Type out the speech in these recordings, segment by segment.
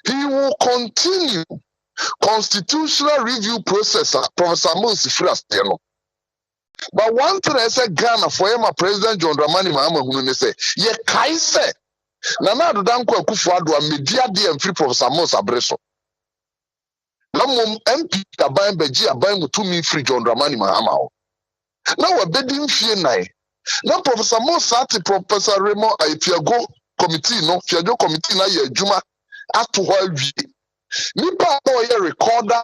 he will continue constitutional review process. Professor Moses Fras, but one thing I said, Ghana for him, President John Dramani Mahama, who say, ye kaise. Nana do danko Akufo-Addo media DM free Professor Moses Abreso. Namum MP aban beji aban Wontumi free John Dramani Mahama. Now we bedding fear nine. Now Professor Moses Professor Raymond Fiago committee no Fiago committee na ye juma at why Nipa no ye recorder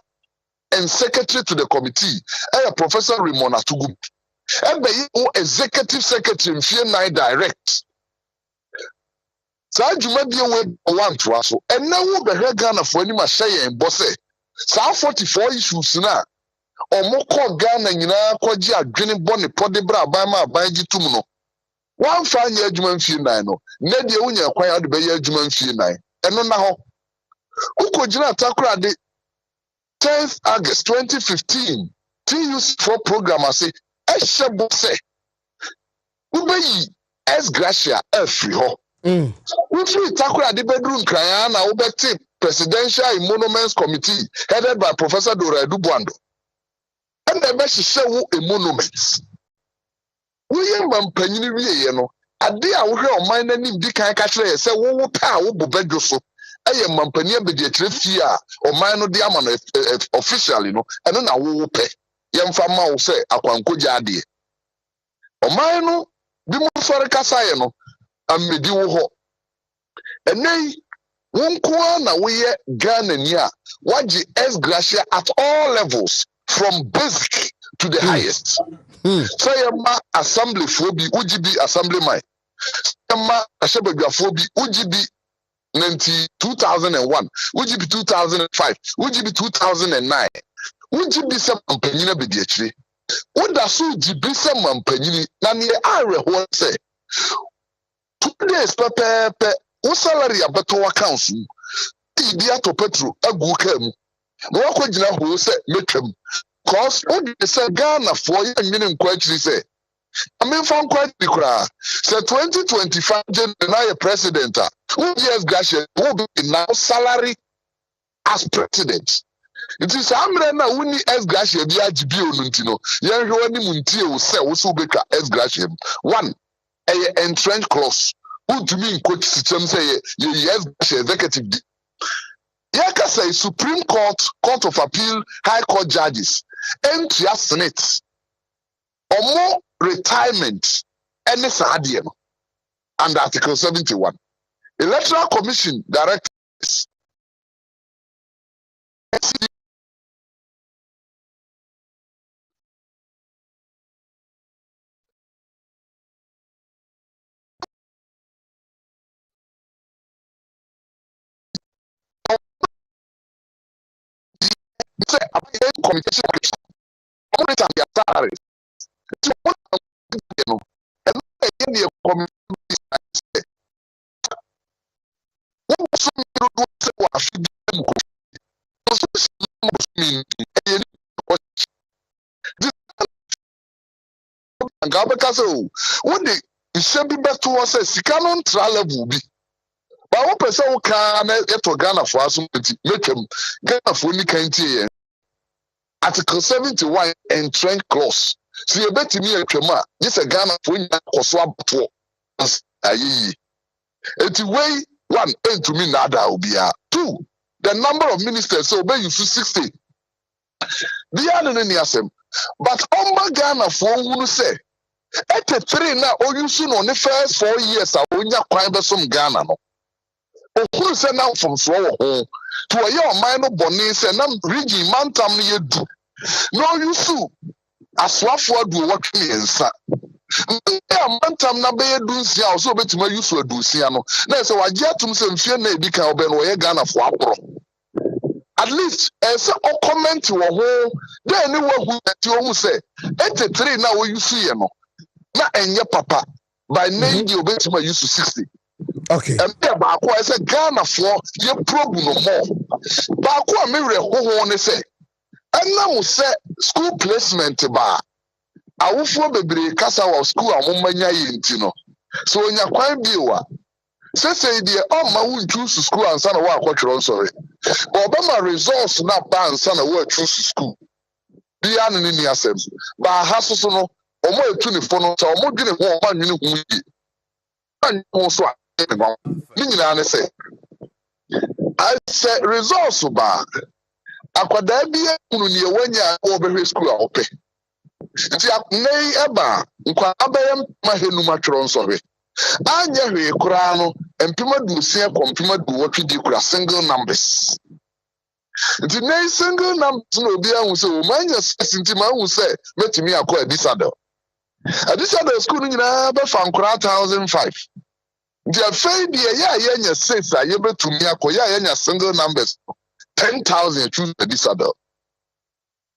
and secretary to the committee. Professor Raymond Atugu. Executive secretary in fear nine direct. Sa juma bi we one to us. And now we be Ghana for any machine and bosse. Sa 44 issues na. Omo ko Ghana nyina kwaji adwene bone pode bra ban ma ban gitum no. Wan fa nya adwuma mfie nan no. Na de wunya kwan ade be ya adwuma mfie nan. Eno na ho. Ukojina takura de 10th August 2015. TUC4 program ase ehye bosse. Ubeyi S Gracia free ho. Free takura de bedroom kran na ubeti Presidential Monuments Committee headed by Professor Dora Edubuando. And the best show a monument. We am penny we no. A day I will hear mine and Dick and Catcher say, "Wo power bedo so." I am Mampania be the trifia or mine of the Amman official, and then I will pay. Young farmer will say, I can go jadi. Or mine, be more sorry Casayano, and Medio ho. And nay, one corner we Ghana, what the S Gracia at all levels. From basic to the highest. So yama assembly phobi UGB assembly mind. Yama ashebegwa phobi UGB 2001, UGB 2005, UGB 2009. UGB some mampanyina be di akire. Oda so UGB some mampanyini na ne are ho say 2 days pepe wo salary abeto accounts ibi ato petro agu kam. No ko gina ho say metwam. Cause what they say Ghana for you and quite say. I mean from quite the say 2025 January president who yes Gracia will be now salary as president. It is Amrena Winnie S Gracia be agibio nuntino. Yen hwani muntie wo say wo so beka S Gracia. One, a entrenched clause. Who to me coach system say yes executive. Yaka say Supreme Court, Court of Appeal, High Court judges, entry Senate, or more retirement, and the under Article 71. Electoral Commission directors. Say communication and their salaries. And the community what the should be better to us as canon travel be. But one person who can get to Ghana for us, make him Ghana for any kind. Article 71 entrenched clause. So you bet me a crema, yes, a Ghana for you swap for us. It's way one, and to me, nada will be two. The number of ministers so obey you to 60. The other than the but on Ghana for who say, 83 now, or you soon on the first 4 years, I will not quite some Ghana. Who say now from so home to a young minor bonnies and I'm reading Mantam near do. No, you sue. As what for do what me and sa. Mantam na be do see also bet my use to do siano. Now, so I get to some fear maybe can be no Ghana for at least as a comment to a home, then anyone who say 83 now you see no. Na enye papa by name you bet my use to 60. Okay. And Bako I said Ghana for your problem no more. Bako a mirror who say. And now say school placement bar. I will for the kasa wa school a mumanya yintino. So when you quite viewer, say the ma won choose school and son wa kwatwero sorry Obama results na ban son wa choose school bia no ni asem ba ha so no omo etu ni fo no so omo dwene ho omo nwene hu yi anwo so a ni nyina ne say I say results ba akwada bia kunu ni ewanya obehwe school a ope nti nei eba nkwa abayam mahenu matwero sorry anya hwe kura no empima du sia kompima du wotwe kura single numbers nti nei single numbers no obi ahu se o manya sinti ma ahu se metimi akọ adisado school nyina be fa nkura 1005 nti afei de ya nya 6 a ye betumi akọ ya nya single numbers 10,000 choose adisado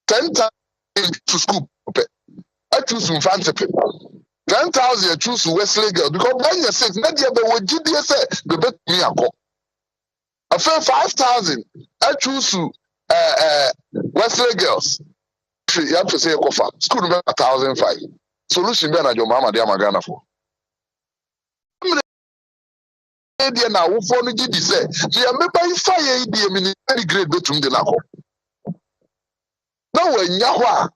10,000 to school I choose infantry 10,000 choose Wesley girl because when you say na dia be wo gidie say be betumi akọ after 5,000 I choose Wesley girls you have to say kofa school be 1,005 solution be na jo mama dia magana for dia na wo fo no gidi say dia me ban fa ye die military grade betum de nakọ na wanya ho a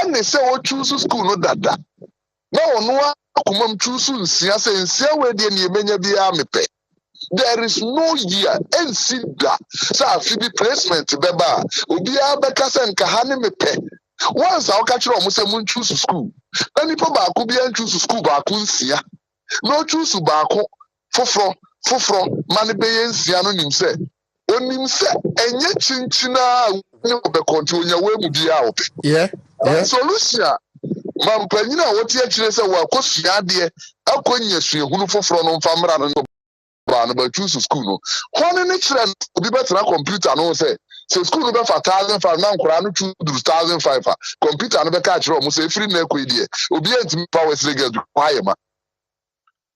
ene say wo choose school no dada na ono akomam choose nsia say nsia we de ne emenya bia mepe there is no year ensida sa afibi placement beba obi abeka se nka ha ne mepe once I catch you say mun choose school na nipa ba ko bia choose school ba ko nsia no choose ba ko foforo mane be nsia no nim se onim se enye chinchina ne obekonti onya we mu bia ope yeah solution mampanyina woti akire se wa kosua de akonya suehunu foforo no mfamra no ba no ba choose school no hone ne kire obi betra computer no se school no be 1,005 na nkora no choose 1,005 computer no be ka kire o mo se free na ekoidie obi antimi power slegger du kwayema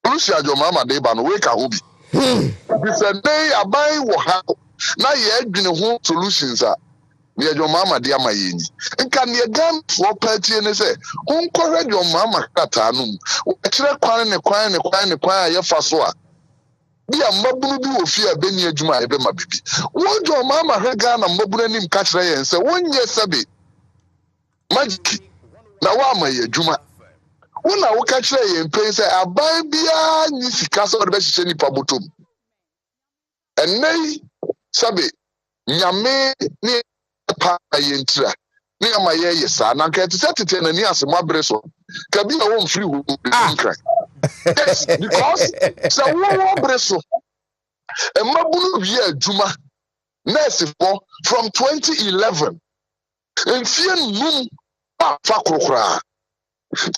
Lucia jo mama de ba no we ka hobi bi se dey abai wo ha na ye adwene ho solutions a ye jo mama de amayenyi nka ne gam for party ne se honkore jo mama kata no wo kire kwan a ye fa so a bia mabunu bi ofi a beni adwuma e be ma bibi wo jo mama hega na mabunu anim ka kire ye se wonye sebe magic na wa amaye adwuma wona wo ka kire ye mpen se aban bia nyi sika so de be hye nipa botom enei sabe nyame ni pa yentira ni amaye yesa na nka tete na ni asemo abreso ka bi na wo mfiri hu nkra yes because so wo abreso emabunu bi adwuma nurse for from 2011 enfie num fa krokra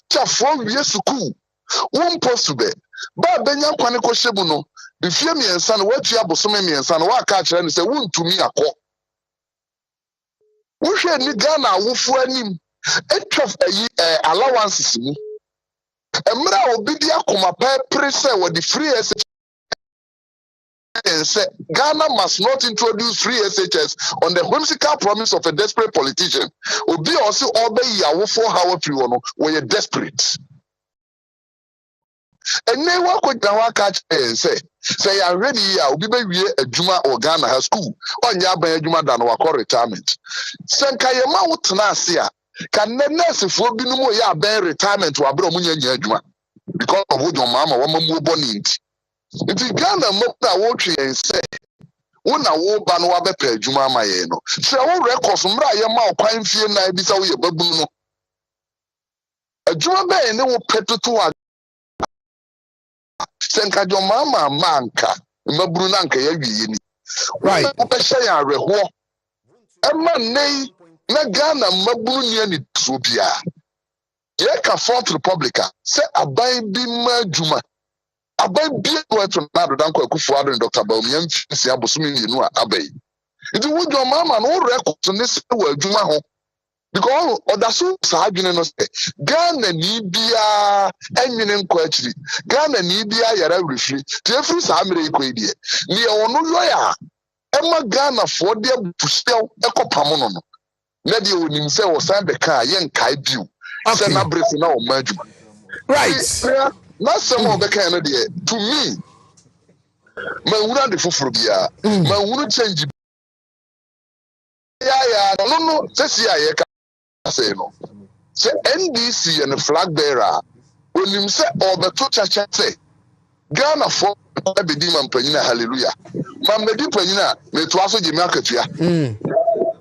chafo wie school won post be ba benya kwane ko hyebu no enfie miensa no watu abosome miensa no wa ka kire ne se wontumi akọ wohwe ni Ghana awofo anim etwaf ayi allowances mu emra obi di akoma pa prese wo the free SHS say Ghana must not introduce free SHS on the whimsical promise of a desperate politician obi also obey awofo how free no we desperate ene wa ko da wa ka say ya ready ya obi be wie adwuma o Ghana ha school onya ban adwuma da no wa ko retirement senka ye ma wotena ase a kan nurse fo bi no mo ya ban retirement wa bro munya nya adwuma because of wo mama wa mamu boni nti Ghana mo na wo twe en say wona wo ba no wa be pa adwuma ma ye no se wo records mra ye ma okwan fie na bi sa wo ye babunu no adwuma be ne wo petutu wa senka jo mama manka maburu na nka ya wiye ni right wo be hye ya reho ema nei na Ghana maburu ni ani so bia ye ka Fourth Republic se aban bi madwuma aban bi wetu na do danko akufu ado Dr. Bawumia mfisi abosumi yenu abai idi wo jo mama no record ne se wa adwuma ho because odaso sa adwene no se Ghana ni bia enwene nkọ akiri Ghana ni bia yara refri te efri sa amere ikoidie ni ono lawyer ema Ghana for de busel ekopam no no na de onim se wo san be ka ye nkai biu se na brefu na o madwuma right na some of the kind of to me Mahuna de foforo bia. Mahunu change. Yeah, no. Say ya ka say no. Say NDC and the flag bearer. When him say obeto chacha say Ghana for be man panyina hallelujah. Man be di panyina me to aso jemi akatua.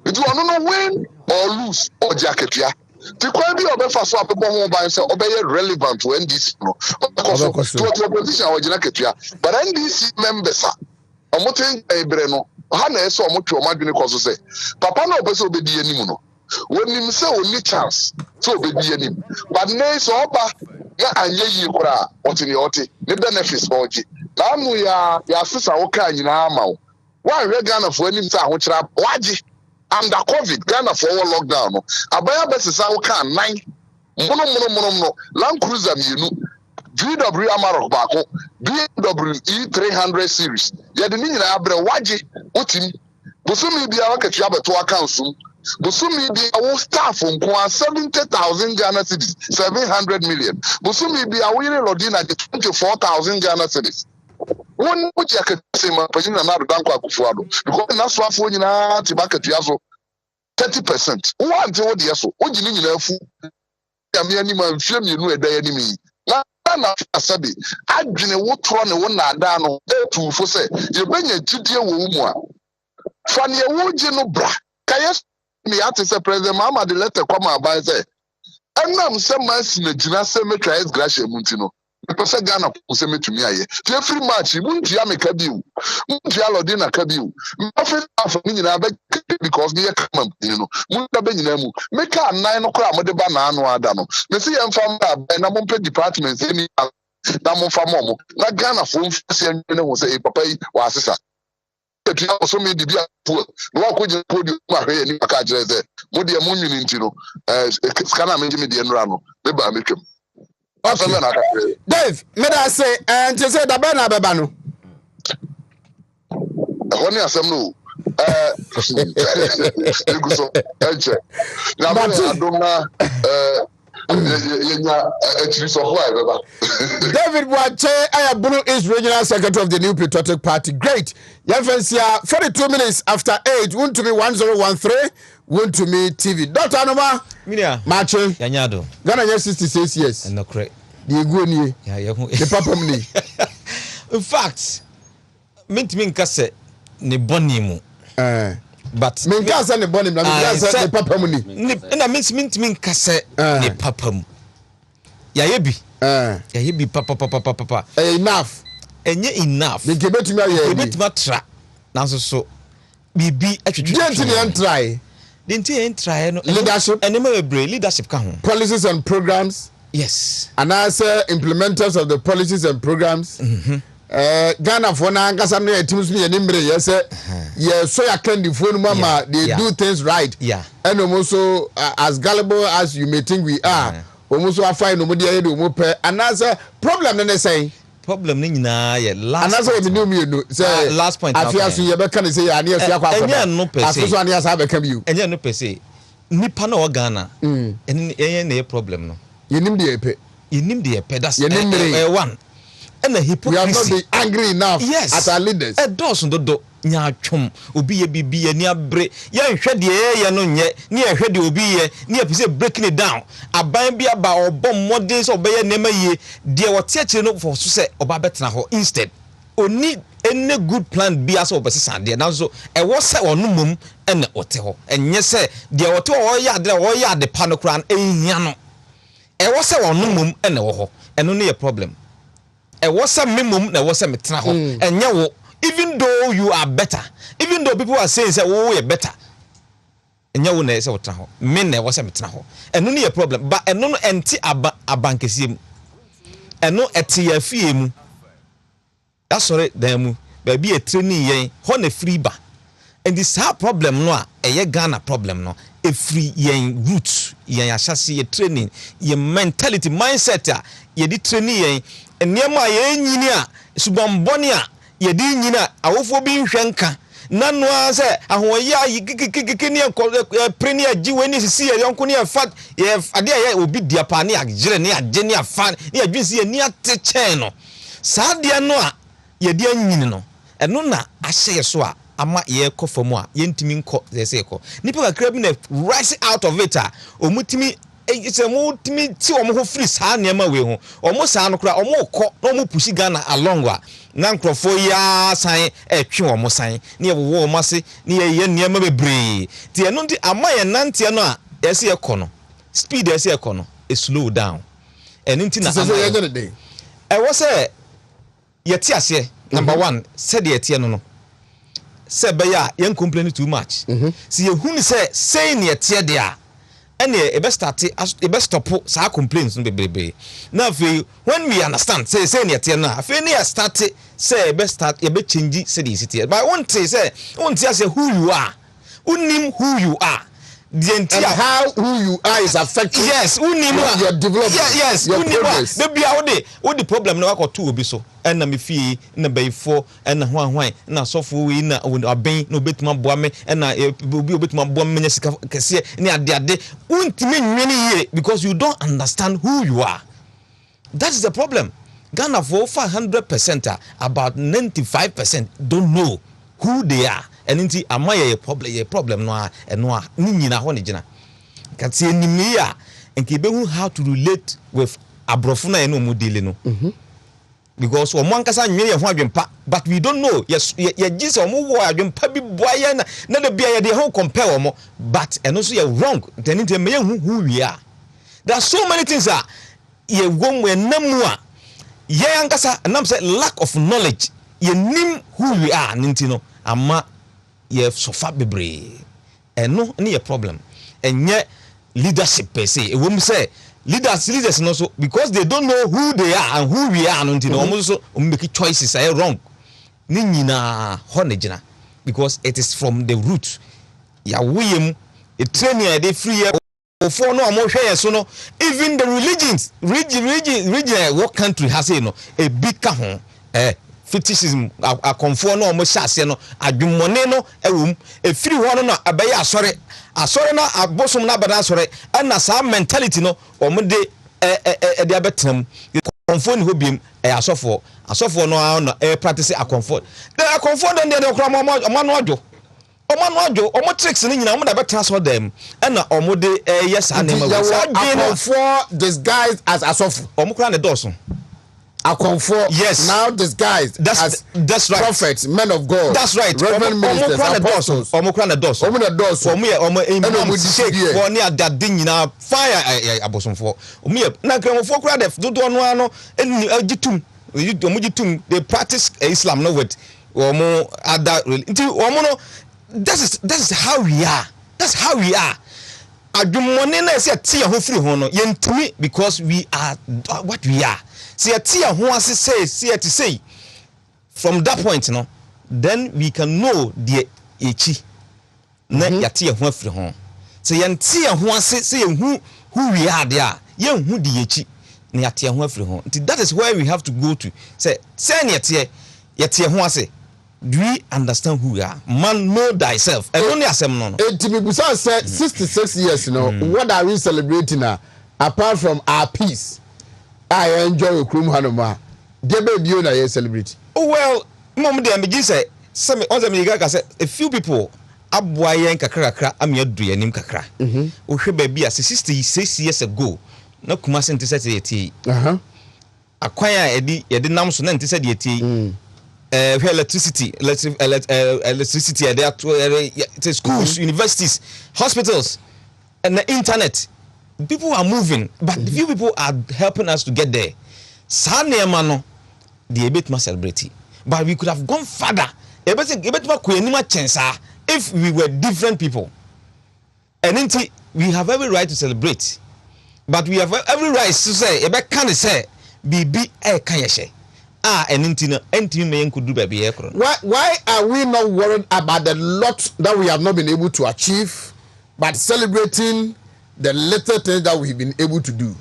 It will no win or lose or jacketia. The quality of a fast swap bomb by say obey relevant to NDC no. Because to opposition or jacketia. But NDC members are omoten ebreno. Hana eso omotu omadwene koso say papa na obeso obedi anim no. When him say only chance so obedi anim. But nay so oba na anye yi kura otini oti ne benefits oji. Na anu ya sisa wo ka nyina ama wo. Wa hwe Ghana fo anim say ahokyera waji. Under COVID, Ghana for lockdown. Abaya besisa wo kan 9. Mono. Land Cruiser mienu. GW Amarok bako. BMW E300 series. Ya de ni nyina abre waji otim. Bosumi bia wakatua beto akansum. Bosumi bia wo staff nko 70,000 Ghana cedis, 700 million. Bosumi bia wo yire lodina 24,000 Ghana cedis. One which I could say my person and not bank akufuado because that's what for nyina ti market yaso 30%. One to what yaso o jini nyina fu ya me ani man fie me nu eda ya mi na asabi adwene wo tro ne wo na ada no etu fo se ye benya gidie wo mu a fa ne wo gi no bra kayes me ati se president mama de letter come about say enam se man sina gina se me try gracia munti no because Ghana se metumi aye ti every match muntia me ka biu muntia lodina ka biu after after ni na be because me come you know munta be nyina mu me ka nan no kra mo de ba na anu ada no me se ye mfa ba na mo pe department ni na mo fa mo na Ghana fo mfase ne ho se papa yi wa asesa ti so me di bia pu no wa ko je podium ma hwe ni aka jere ze mo de mo nyini nti no scanner me me de nra no me ba me twem. Okay. Dave, me da say and you say da be na beba no. Honi asem no. Eguso enche. Na ba adoma yenya actually so why beba. David Wache Ayabunu is regional secretary of the New Patriotic Party. Great. Yefensia 42 minutes after 8 Wontumi 1013 Wontumi TV. Dr. Anoma Minia Mache Yanyado Ghana 66 years. And no correct. The Iguani. The Papa Mni. In fact, mint kase ne boni mu. But min kase ne boni mu na kase ne Papa Mni. Na mint kase ne Papa mu. Ya yebi papa. Enough. Enye enough. Min kebetumi aye. Kebetuma tra. Nanso so bibi atwetwe. Gently and try. Didn't try no leadership. Leadership ka ho. Policies and programs. Yes. And as implementers of the policies and programs. Ghana for na ngasa no teams me animbre yes yeah so ya can the phone mama they do things right. Yeah. And also as gullible as you may think we are. Almost after no media head mo pe and as problem na say problem ni nyina ye last and as we know say last point afia so ye be kan say ya na afia kwa enya no per se aso ania sa be kan biu enya no per se nipa na o Ghana enya na problem no yenim de epe that's one and the hypocrisy. We have not been angry enough as our leaders. Does do nya twom obi ye bibi ye ni abre ye nhwe de ye no nye ni ehwe de obi ye ni apese breaking it down aban bi aba obom modern so obeye nema ye de wote akire no for so se oba betena ho instead oni any good plan bi aso obesesa de na so e wo se onu mum ene ote ho enye se de wote wo ya ade pa no kran ehia no e wo se onu mum ene wo ho eno ne ye problem e wo se memum na wo se metena ho enye wo. Even though you are better, even though people are saying say oh you better, and you na say otra ho me na wo say metena ho eno ne problem but eno no enti abankesiem eno eti ya fie mu that's sorry dem mu ba bi e training yen ho na free ba and this problem no a eye Ghana problem no e free yen root yen ahase ye training ye mentality mindset a ye di training yen enema ye nyini a subamboni a ye di nyina awofo bi nhwenka nanu ase ahoya kikikikini preni ajiweni sisi ye yonko ne fa ye ade ye obi diapa ne agire ne age ne afa ne adwinsi ye ni ateche no saade no a ye dia nyini no eno na ahye so a ama ye kɔ fam a ye ntimi nkɔ ze se kɔ nipa kakra bi na rise out of it a omutimi se mo timi ti omo ho free saa nema we ho omo saa no kra omo kɔ na omo pushi Ghana along wa na nkrofo ya san etwe omo san na ye wo omo ase na ye nema bebre ti eno ndi ama ye nante no a ye se ye kɔ no speed ye se ye kɔ no e slow down eno nti na ama ye was say yeti ase number 1 said yeti no say be ya yen complain too much see you hu say ne yeti de a ene e be start e be stop sa complaints no bebebe na fe when we understand say ne yeti no afi ne start say e be start e be change say the city but one say who you are unim who you are and how who you are is affecting your development. Yes, your progress. The be what the problem na wako two obi so na me fie na bayfo na hwan na sofo we na aben na obetuma boa me na obi obetuma boa me nya sika kese na ade untimi nwene ye because you don't understand who you are. That is the problem. Ghana for 100% about 95% don't know who they are. And inti amaye ye problem no a eno a ni nyina ho ne gina kati enimi ya enke be hu how to relate with abrofo na eno mu dele no because omo ankasa nwene ye ho adwempa but we don't know yes ye gise omo wo adwempa bi boaye na de bia ye de ho compare omo but eno so ye wrong then inti me ye hu who we are. There are so many things that ye won we namu a ye ankasa nam say lack of knowledge ye nim who we are ninti no ama ye sofa bebre eno ni ye problem enye leadership per se e wom say leaders no so because they don't know who they are and who we are no ntino omo so make choices are wrong ni nyina ho ne gina because it is from the root ya wuyem e training e dey free for no omo hwe so no even the region what country has it no a big ka ho fetishism a comfort no mo hyase no adwummone no ewum efiri ho no abaye asore na abosom na abada asore na sa mentality no omo de de abetenam comfort ni hobiem asofo no na practice a comfort the comfort don de okra mo adwo omo tricks ni nyina omo da betena so dem na omo de yes anema comfort disguised as asofo omo kra ne doso a comfort now disguised as that's right prophets, men of God. That's right. Reverend ministers, apostles. Omo kra na doso. Omo imam ni adade nyina fire abosomfo. Omo na kramofo kra def dodo no ano agitum. Omo gitum they practice Islam no with omo other omo no that is how we are. That's how we are. Adwummone na se tie ho firi ho no yentumi because we are what we are. See a tia who ase say from that point no then we can know the echi na ya tia ho afiri ho say yan tia ho ase say who we are there yan hu the echi na ya tia ho afiri ho. That is where we have to go to say na ya tia ho ase. Do we understand who we are? Man, know thyself. And only asem no. Tibibusa said 66 years, you know. What are we celebrating now? Apart from our peace, I enjoy Krum Hanoma. There may be a celebrity. Oh well, Mom, the Amigi say, some on the say a few people. Abwayen kakra amia duanim kakra. Ohwe baby as 66 years ago. Na kuma sente sete eti. Akwanya edi nam so na nte sete eti. Electricity there schools, universities, hospitals, and the internet. People are moving, but few people are helping us to get there. Saneamano, the ebit celebrity, but we could have gone further. If we were different people, and we have every right to celebrate, but we have every right to say, can say, be kayeshe. Why are we not worried about the lot that we have not been able to achieve, but celebrating the little things that we've been able to do?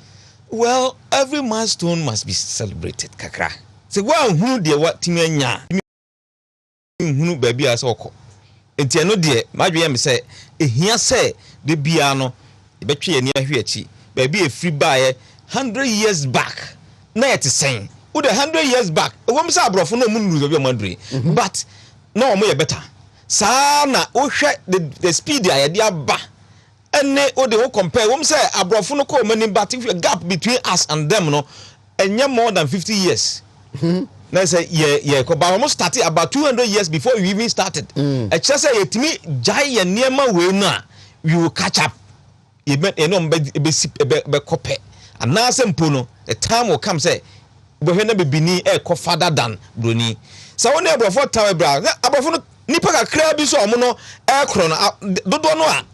Well, every milestone must be celebrated, kakra. So, well, who dear what timenya? Who baby as oko? And no dear, my dream say, here say the piano, the battery near here, baby a free buyer 100 years back. Now it's saying. with 100 years back wo msa abrofo no mu nuru be mandre but no omo ye better sa na wo hwe the speed a ye de aba ene o de wo compare wo msa abrofo no ko mani but if gap between us and them no enye more than 50 years na say yeah ko ba almost started about 200 years before we even started e che say yetimi jai ye niema we na we will catch up e no be copy and now simple no the time will come say we na be bini e ko father than broni so won e abrofo tawe bra abrofo no nipa ka kra bi so omo no e kro no dodo no a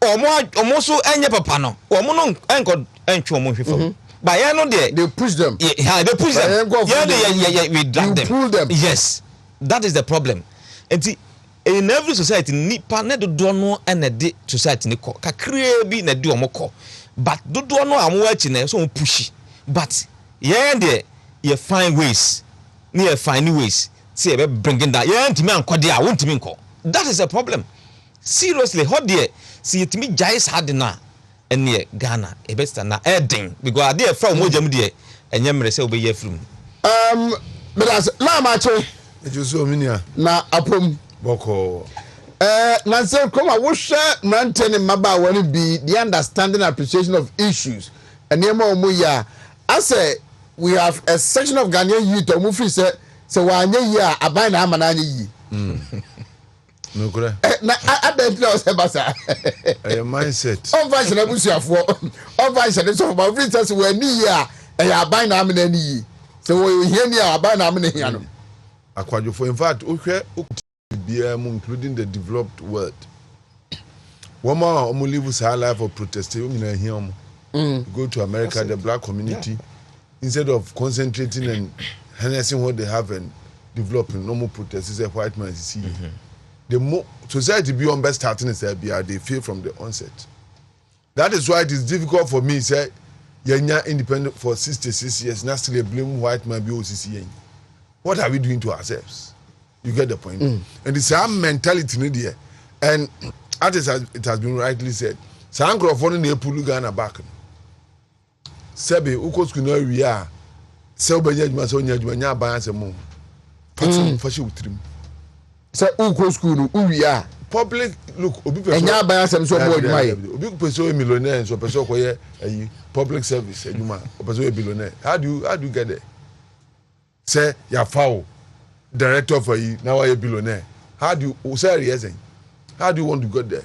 omo so enye papa no omo no enko entwe omo hwefo but yeah no there they push them yeah they push them yeah we drag them pull them yes that is the problem and in every society nipa na dodo no na de society ni ko kakra bi na de omo ko but dodo no amu achi na so push but yeah there you find ways near find ways see be bringing that yeah ntimi ankode a wontimi nko that is a problem seriously how there see itimi jais hard na ene Ghana e best na edin because ade from mojam de enye mre se obeye from but as la ma cho ejuso minia na apom boko na say come a wo hwe mantene maba woni be the understanding and appreciation of issues enema omo ya I say we have a section of Ghanaian youth omo free say wanye yi a aban na ama na anye yi no kura na identity was ebasa a mindset on fashion abusuafo on fashion so for free say we ni yi a aban na ama na ni yi so we here ni a aban na ama na hi ano akwadwofo in fact ohwe BM including the developed world woman omo live sa life of protest you na here omo go to America the black community instead of concentrating and harnessing what they have and developing normal protest is a white man see the more society beyond best starting is they fail from the onset. That is why it is difficult for me say yenya independent for 66 years now still blame white man be OCC. What are we doing to ourselves? You get the point. And it's our mentality in there. And as it has been rightly said, Sankrophone ne pulu Ghana back. Sebe uko skuna wi a se obanya adwuma se onya adwuma nya ban asemo. Fatim fashi utrim. Se uko school uwi a public look obi person enya ban asem so bo adwuma ye. Obi person millionaire so person ko ye ayi public service adwuma person ye billionaire. How do you get there? Say ya foul director for you now you billionaire. How do you say reason? How do you want to get there?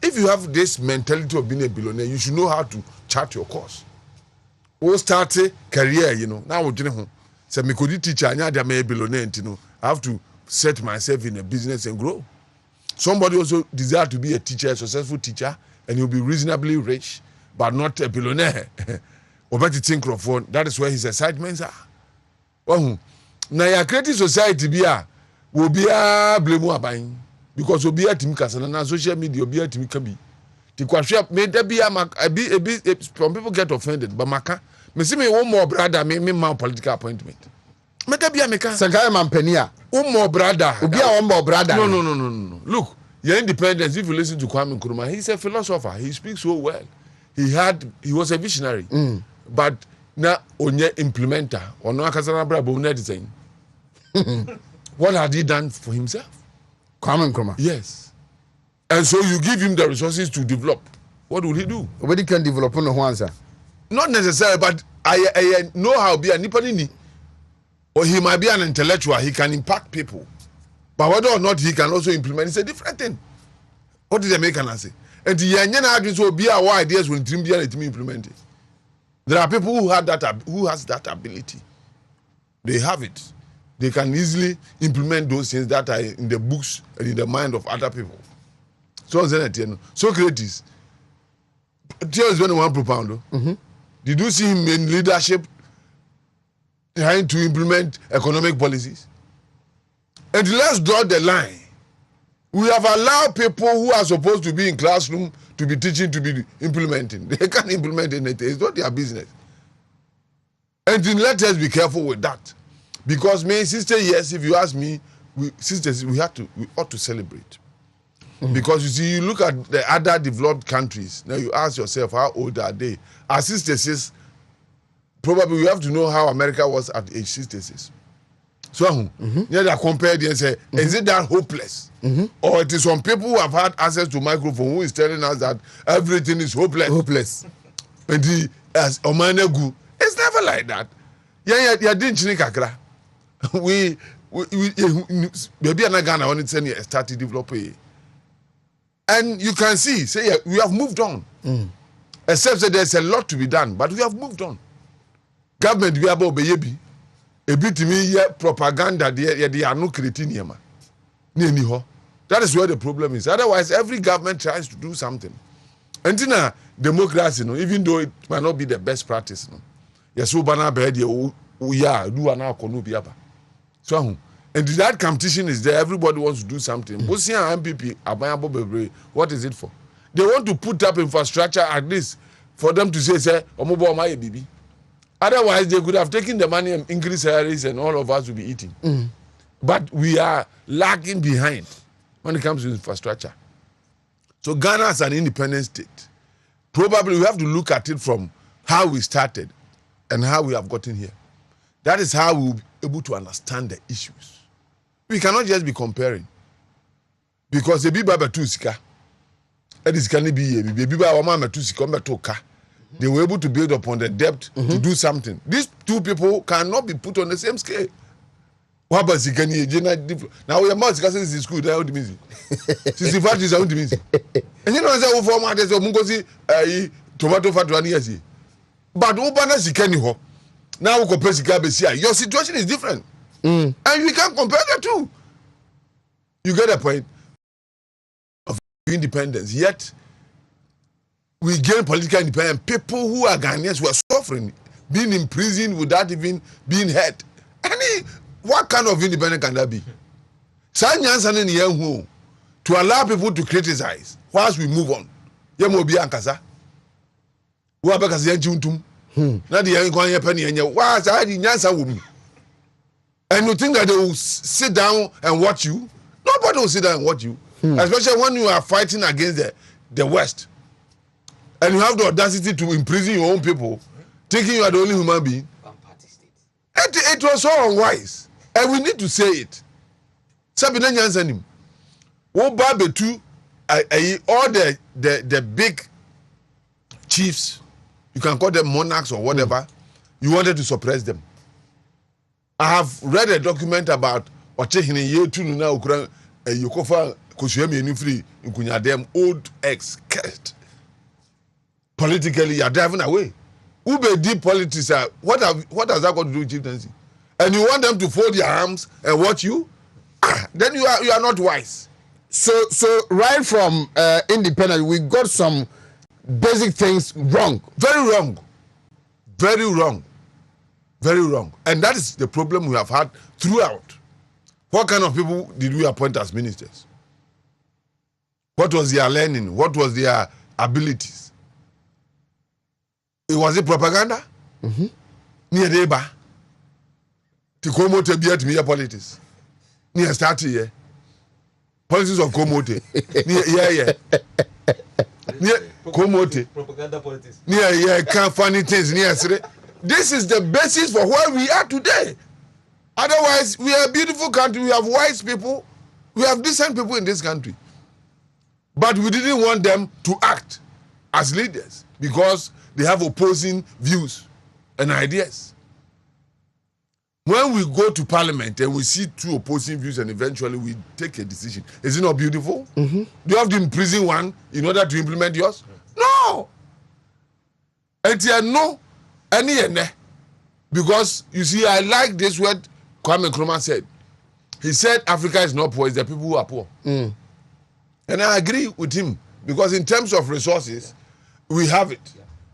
If you have this mentality of being a billionaire, you should know how to chart your course. We start a career, you know. Now we do say me could teacher, I need a billionaire, you know. I have to set myself in a business and grow. Somebody also desire to be a teacher, a successful teacher, and you'll be reasonably rich, but not a billionaire. Over to think of one. That is where his excitements are. Well, now your creative society will be a blame buying. Because obi atimi kasana na social media obi atimi kabi ti kwahwe me da bia some people get offended but maka me see me one more brother me man political appointment me da bia meka Sankaya Mampania one more brother obi a one more brother no look your independence if you listen to Kwame Nkrumah he's a philosopher he speaks so well he was a visionary but na onye implementer ono akasana brabo na design what had he done for himself? Kwame Nkrumah. Yes. And so you give him the resources to develop. What will he do? Nobody can develop on the answer. Not necessarily, but I know how be a nipani. Or he might be an intellectual, he can impact people. But whether or not he can also implement, it's a different thing. What did the American say? And the Yanyan will be our ideas when dream be implemented. There are people who has that ability. They have it. They can easily implement those things that are in the books and in the mind of other people. So Socrates, Theos when one propound. Did you see him in leadership trying to implement economic policies? And let's draw the line. We have allowed people who are supposed to be in classroom to be teaching to be implementing. They can't implement anything. It's not their business. And then let us be careful with that. Because me, sister, yes, if you ask me, we ought to celebrate. Because you see, you look at the other developed countries, now you ask yourself, how old are they? Our sisters probably you have to know how America was at age 66. So, yeah, they compared and say, is it that hopeless? Or it is some people who have had access to microphone who is telling us that everything is hopeless. Hopeless. And the as Omanegu, it's never like that. Yeah, didn't kakra. We maybe an Ghana on it started developing. And you can see, say we have moved on. Except that there's a lot to be done, but we have moved on. Government we about baby. A bit to me propaganda they are not creating yama. That is where the problem is. Otherwise, every government tries to do something. And in democracy, even though it might not be the best practice, yes, so banana bed do an so and that competition is there. Everybody wants to do something. MPP, what is it for? They want to put up infrastructure at least for them to say, baby. Otherwise, they could have taken the money and increased salaries and all of us will be eating. But we are lagging behind when it comes to infrastructure. So Ghana is an independent state. Probably we have to look at it from how we started and how we have gotten here. That is how we will be able to understand the issues. We cannot just be comparing. Because the Biba Batusika, it is can be a Biba Wama Batusika, they were able to build upon the debt to do something. These two people cannot be put on the same scale. Now we are more discussing this in school. That would mean 65 is out to me. And you know, as I format as a Mungosi tomato fat 1 years. But Obana Sikaniho. Now we compare Sikabesia. Your situation is different. And we can't compare the two. You get a point of independence. Yet we gain political independence. People who are Ghanaians were suffering, being imprisoned without even being heard. What kind of independence can that be? To allow people to criticize whilst we move on. And you think that they will sit down and watch you? Nobody will sit down and watch you. Especially when you are fighting against the West. And you have the audacity to imprison your own people, thinking you are the only human being. It was so unwise. And we need to say it. Sabina Nyansanim. All the big chiefs, you can call them monarchs or whatever, you wanted to suppress them. I have read a document about Ochehine Yetunu na Ukran Yokofa Koshiyemi Enifri Nkunyadem old ex cursed. Politically, you are driving away. Ube deep politics are what has that got to do with chieftaincy? And you want them to fold their arms and watch you? Then you are not wise. So right from independence, we got some basic things wrong. Very wrong. Very wrong. Very wrong. And that is the problem we have had throughout. What kind of people did we appoint as ministers? What was their learning? What was their abilities? Was it propaganda? Near Deba. Tikomote be at me politics. Near start here. Politics of Komote. Yeah. Near Komote. Propaganda politics. Near can't funny things. Near this is the basis for where we are today. Otherwise, we are a beautiful country. We have wise people. We have decent people in this country. But we didn't want them to act as leaders because they have opposing views and ideas. When we go to parliament and we see two opposing views and eventually we take a decision, is it not beautiful? Do you have to imprison one in order to implement yours? No. And no, because you see, I like this word Kwame Nkrumah said. He said Africa is not poor, it's the people who are poor. And I agree with him because in terms of resources, we have it.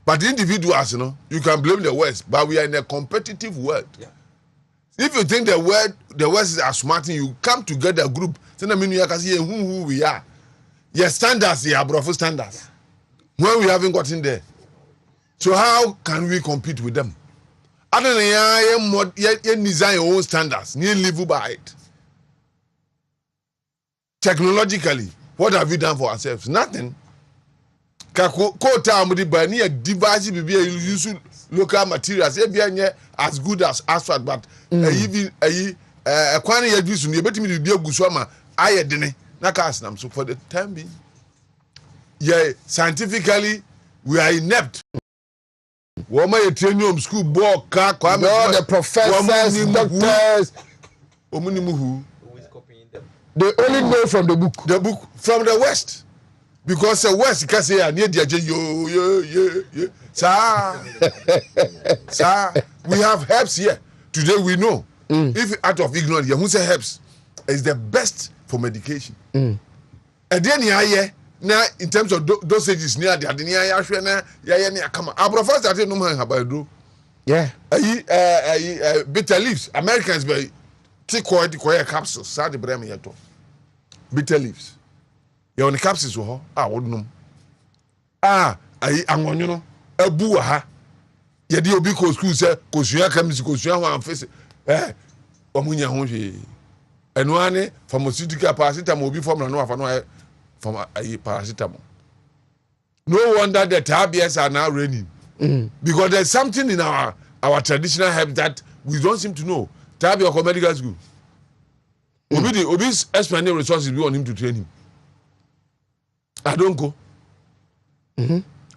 But individuals, you can blame the West, but we are in a competitive world. If you think the West is smart, you come together a group. Then I mean you can see who we are. Your standards, your brother standards. When we haven't gotten there, so how can we compete with them? Other than you design your own standards, you live by it. Technologically, what have we done for ourselves? Nothing. Kota amudi ba ni device bibi use local materials ebi as good as asphalt but even kwani ya juice no ebetimi de egu so ama ayedene na cars nam so for the time being yeah scientifically we are inept. Woma ye training school board car all the professors doctors omunimuhu they only know from the book from the west because the west can say near the sir we have herbs here today we know if out of ignorance who say herbs is the best for medication and then here now in terms of dosages near the near yashwe na ya ne akama abrofo start no man habadro yeah bitter leaves Americans by take quite capsules sad the brem yato bitter leaves you on the capsules wo wodnum ayi anwonyo no abu ha ye de obi ko school say ko sua chemistry ko sua ho amfese omunya ho hwe eno ane pharmaceutical paracetamol obi formula no afa no from paracetamol. No wonder the tabias are now raining because there's something in our traditional herbs that we don't seem to know. Tabia or medical school. Obi's expanding resources we want him to train him. I don't go.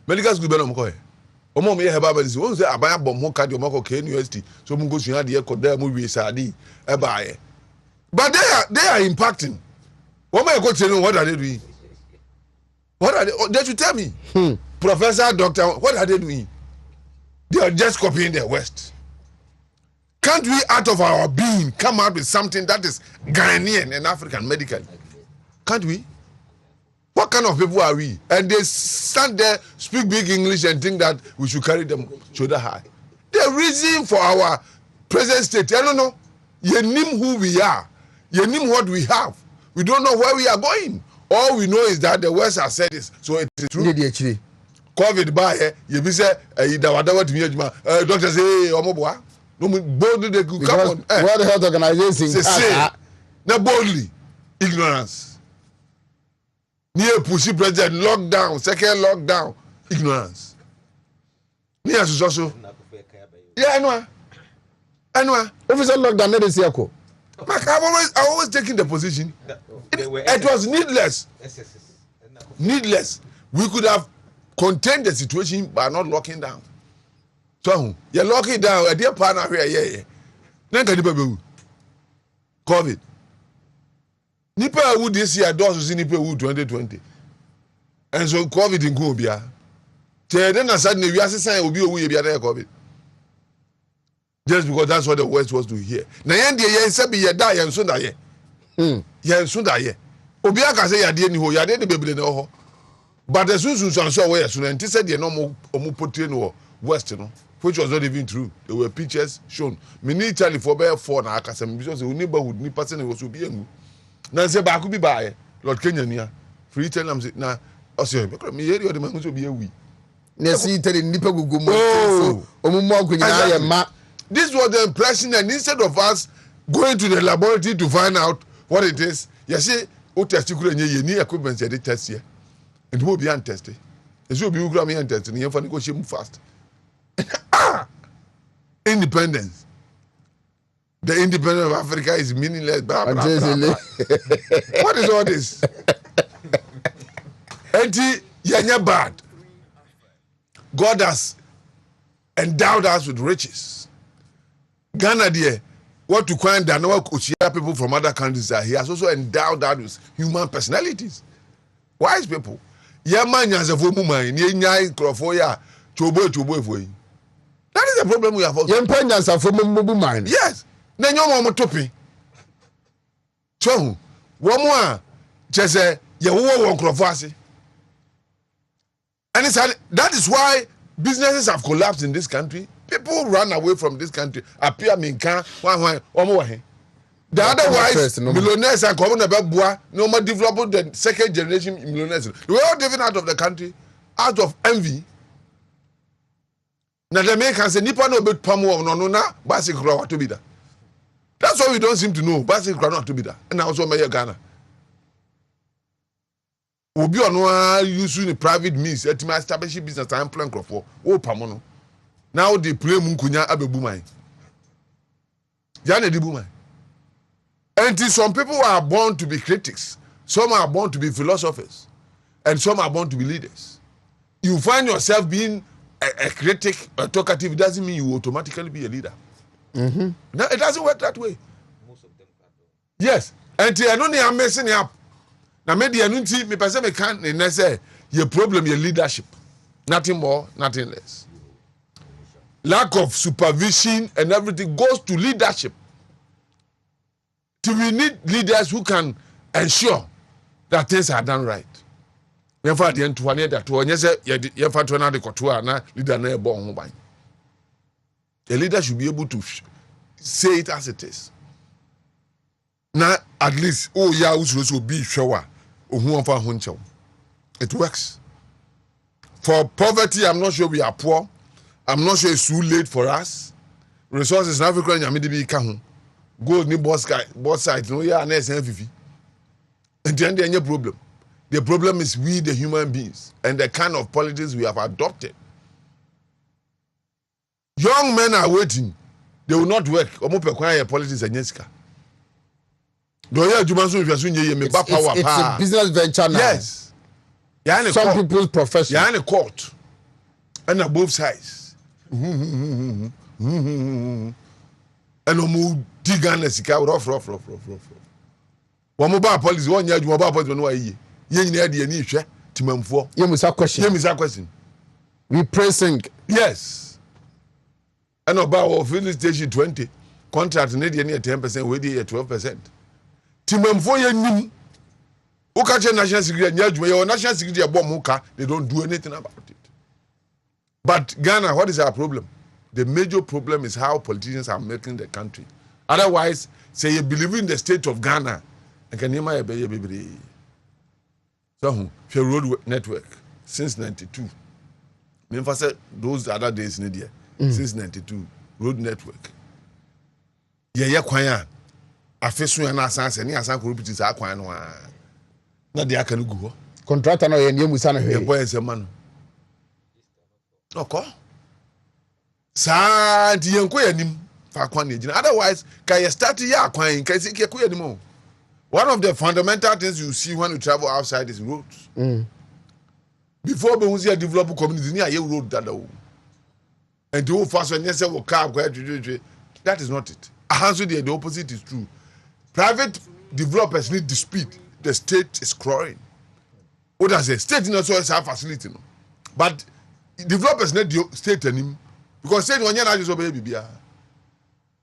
Medical school better mko. Omo me heba ba say abaya bom ho cardio mako K University so mun go sua de ko da mu wi sadi e ba ye. But they are impacting. What am I going to tell you? What are they doing? What are they should tell me. Professor, doctor, what are they doing? They are just copying the West. Can't we, out of our being, come out with something that is Ghanaian and African medical? Can't we? What kind of people are we? And they stand there, speak big English and think that we should carry them shoulder high. The reason for our present state, I don't know. You name who we are. You name what we have. We don't know where we are going. All we know is that the West has said this, so it is true. COVID by here, you be say, doctor say, omoboa. No, boldly they could come on. World Health Organization say, not boldly, ignorance. Near pussy president, lockdown, second lockdown, ignorance. Near also. Yeah, I know. Officer lockdown, let us see. I always taking the position. It was needless. Needless. We could have contained the situation by not locking down. So you're locking down a dear partner here. Then can you COVID? Nipa would this year does in Nipa wood 2020. And so COVID in Gubia. Then I said, we are saying will be away COVID. Just because that's what the West was to hear. Now, ye said, "Be die and soon die." Ye soon die. Obiaka say, "Ya dear, you ya dear, baby, no." But the Susan saw where soon and said, "You know, more potato West, which was not even true. There were pictures shown. Many Italy for bear for Nakasam because the neighborhood, ni person was to be young. Now, say, "Back be by Lord Kenya near free tell them, now, I say, me here, the man will be a wee." Nesi tell Nipa Gugu, Omo, this was the impression, and instead of us going to the laboratory to find out what it is, you see, what testicle you need equipment they test here. And who will be untested? It should be who gram untested, and you have to negotiate fast. Independence. The independence of Africa is meaningless. Blah, blah, blah, blah. What is all this? Yanya bad. God has endowed us with riches. Ghana there, what to find that no people from other countries are. He has also endowed that with human personalities. Wise people. That is the problem we have. Yes. Then you want to topi. So, one more just say you want to and that is why businesses have collapsed in this country. People run away from this country. Appear minka the otherwise millionaires are coming about bois. No more developing the second generation millionaires. We are all driven out of the country out of envy. Now the Americans say nipa no bit pamu no na basic grow to be that. That's why we don't seem to know basic grow not to be that. And also my Ghana. Obi ono using the private means to establish business and plan crop for pamu no. now they play munkunya abebumai jana di bumai. And some people are born to be critics, some are born to be philosophers, and some are born to be leaders. You find yourself being a critic, a talkative, it doesn't mean you automatically be a leader. No, it doesn't work that way. Most of them yes, and I know they are messing up. Now maybe I don't see me person me can't say your problem, your leadership, nothing more, nothing less. Lack of supervision and everything goes to leadership. So we need leaders who can ensure that things are done right. A leader should be able to say it as it is. Now, at least, oh yeah, also be sure. It works. For poverty, I'm not sure we are poor. I'm not sure it's too late for us. Resources in Africa, gold ni both sides. No, yeah, and SNFV. And then there's no problem. The problem is we, the human beings, and the kind of politics we have adopted. Young men are waiting. They will not work. Politics and Jessica. It's a business venture now. Yes. Some people's profession. You're in a court. And on both sides. And no dig and sika rough. One mobile police, 1 year, mobile police, no ye. Ye near the niche, Timamfo. You must have question. We pressing. Yes. And about filling station 20. Contract near 10%, we did 12%. Timamfo ye nim. Ukache national security, your national security bomb muka, they don't do anything about it. But Ghana, what is our problem? The major problem is how politicians are making the country. Otherwise, say you believe in the state of Ghana, and can you my baby? So, your road network since 92. Memphis said those other days in India since 92 road network. Yeah, kwanya. Afesu ya na asanse ni asan corruption sa kwan no a. Na de aka no gu. Contractor no ye musa na hwe. Ye boy ese man. Okay. Sa di yenko yanim fa kwan na ejina. Otherwise, can you start ya kwan can say ke yanim. One of the fundamental things you see when you travel outside is roads. Before we see a developed community, near a road that and the fast when you say car, that is not it. The opposite is true. Private developers need the speed. The state is crawling. What does the state not always have facility? No? But developers need the state anymore. Because state when you not just obey Bibia.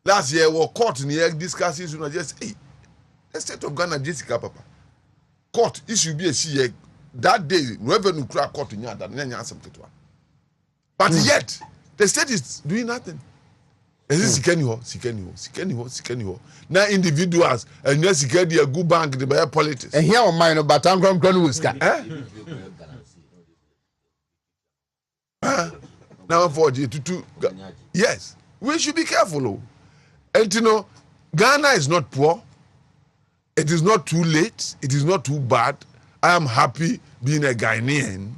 Last year we were caught in the discussing just the state of Ghana, Jessica Papa. Court issue be a CA that day, revenue crack court in Yada, but yet the state is doing nothing. And this Sikeni. Now individuals and yes, a good bank, the better politics. And here on mine, but I'm going to now for G2. Yes, we should be careful. And you know, Ghana is not poor. It is not too late. It is not too bad. I am happy being a Ghanaian.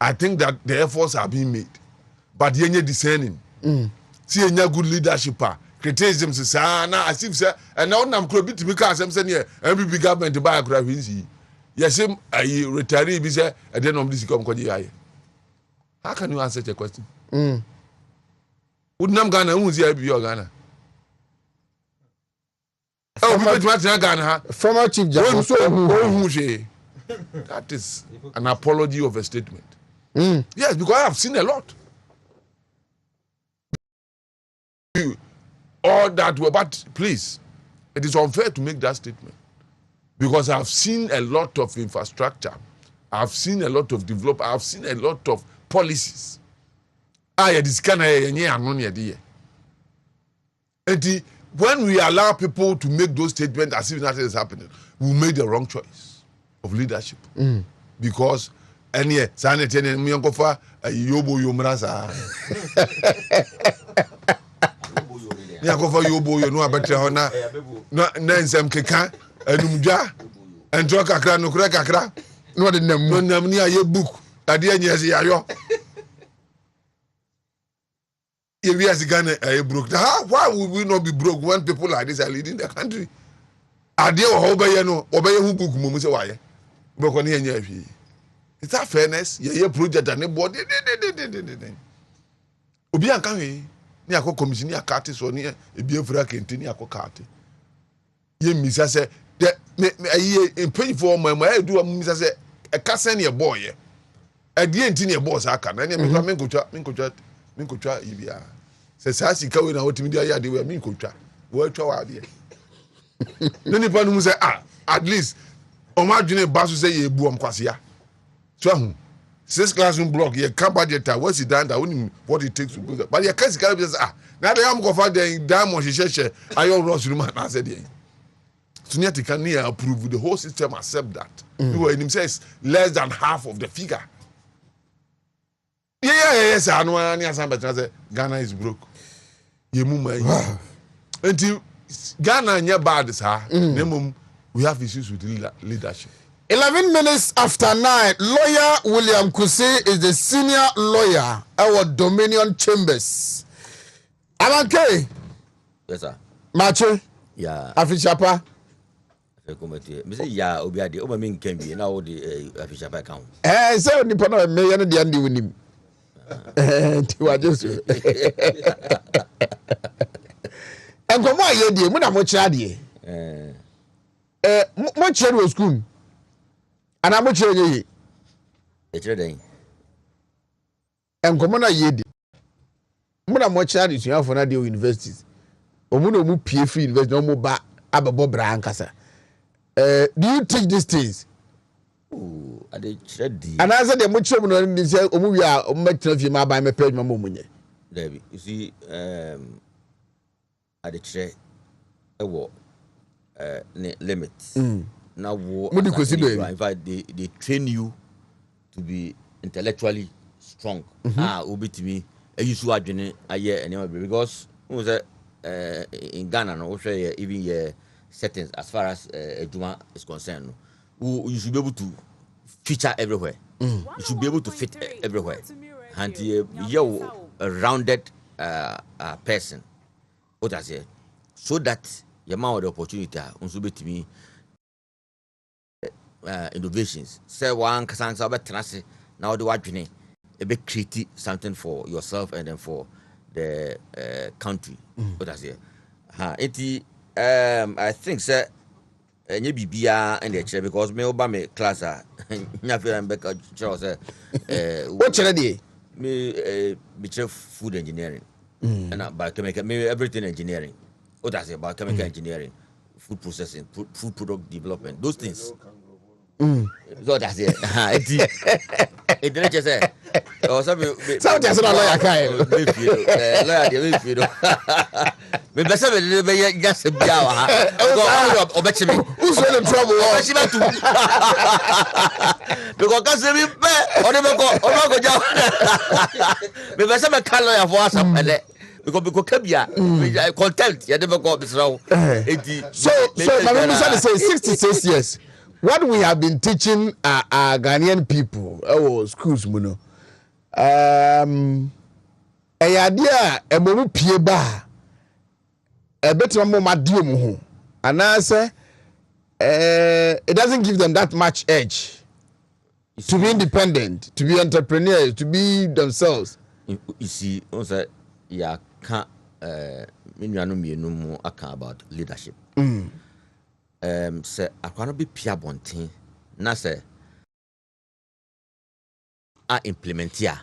I think that the efforts are being made. But you're discerning. See a good leadership. Criticism is as if say, and now I'm going to because I'm saying here, every big government to buy a crab. Yes, I retiree, be say, and then this come. How can you answer such a question? Wouldn't I'm Ghana? Who's here? Be your Ghana? Former Chief Justice. That is an apology of a statement. Yes, because I have seen a lot. All that were, but please, it is unfair to make that statement. Because I've seen a lot of infrastructure. I've seen a lot of development. I've seen a lot of policies. When we allow people to make those statements as if nothing is happening, we made the wrong choice of leadership. Because any sanity and Myankofa yobo yomrasa. Myankofa yobo you know better hona na nsem keka enumja ento kakra no kura kakra no de nam ni aye book ade anyese yayo If we as Ghana are broke, why would we not be broke when people like this are leading the country? Are they obey no obey who book mumu say why? But on here, is that fairness? Yeah, project and nobody. Obi anka we ni akọ commission ni akate so ni ebi efura kente ni akọ kate. Ye misa say the me pay for my do misa say e ka send your boy ye. E die enti ne boss aka na me nkotwa ibia. Say sa sika we na otimi dia ya de we me nkotwa. Wo atwa wa de. No nipa no mu say at least o ma dwene ba so say ye bu om kwase ya. So 6 classroom block you can't budget what's it done that what it takes to go there. But you can't say now they am go for the diamond she I all rush room and I said so near can approve the whole system accept that. Him says less than half of the figure. Yes, I know any say Ghana is broke. You move until Ghana near bad sir. We have issues with leadership. 11 minutes after 9, lawyer William Kusi is the senior lawyer at our Dominion Chambers. I'm okay. Yes, sir. Mache? Yeah. Afichapa? Mr. Ya, Obiadi, Obamin can be now the Afichapa account. So Nippon may end the end with him. And come on, ye dear, Muna Mochadi. Much was school. And I'm much ye. It's ready. And come on, ye did. Muna Mochadi is here for Nadio universities. Omuno mu PFE University, no more back, Ababo Brancasa. Do you teach these things? Oh, I did ready. And I said, the much of this year, Omuya, much of you, my by my page, my moment. David, you see, I did try a war limits. Now, in fact, they train you to be intellectually strong. Obi to me, I used to watch a year and because in Ghana, no, even your settings as far as Juma is concerned, you should be able to feature everywhere. You should be able to fit everywhere. And you're a rounded person. What I say, so that your amount of opportunity also be to me. Innovations. Say one kasansa betrase now the watching a bit create something for yourself and then for the country. What I say? I think sir any bibia and the chair because me obama class nyafe and back Charles What should I do? Me food engineering and biochemical me everything engineering. What I say biochemical engineering, food processing, food product development, those things. So that's it. It didn't just say. Or something. Something not lawyer. Lawyer, me besa be just a biawa. Go obechi me. Who's in trouble? Obechi me too. Because cause me be o go jaw. Me besa me call lawyer for us and because kabia contempt ya never go bisraw. So my mama say 66 years. What we have been teaching our Ghanaian people, our schools, muno. Idea a bomu pieba a better mama dium, and I say it doesn't give them that much edge to be independent, to be entrepreneurs, to be themselves. You see, also, yeah, can't no about leadership. Say I cannot be pia bontin na say implement here.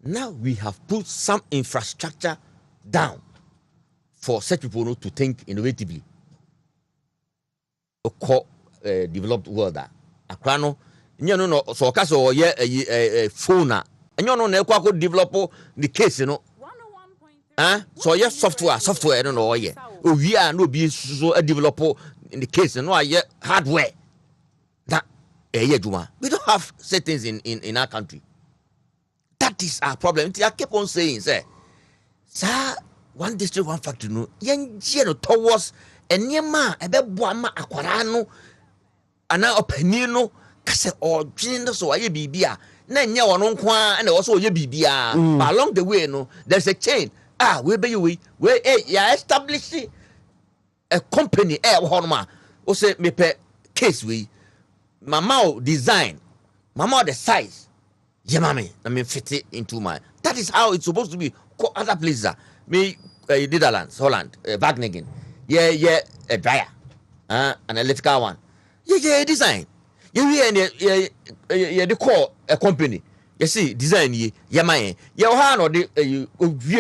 Now we have put some infrastructure down for such people to think innovatively. Developed world akrano nyano no so ka so ye phone a nyano na ekwa ko develop the case no so ye software no ye owi no bi so develop in the case no hardware that we don't have settings in our country. That is our problem. I keep on saying say sir one district one factory no yen no towards enyema ebe boama akwara no ana opani no kase odwin so aye bibia na nya wono nko a na wo so oye bibia but along the way no there's a chain we be we ya establish a company honoma o say me pe case we mama design mama the size mami I mean fit it into my that is how it's supposed to be. Other places me Netherlands, Holland, Wageningen a dryer an electrical one design they call a company. You see, design ye man, your hand or the you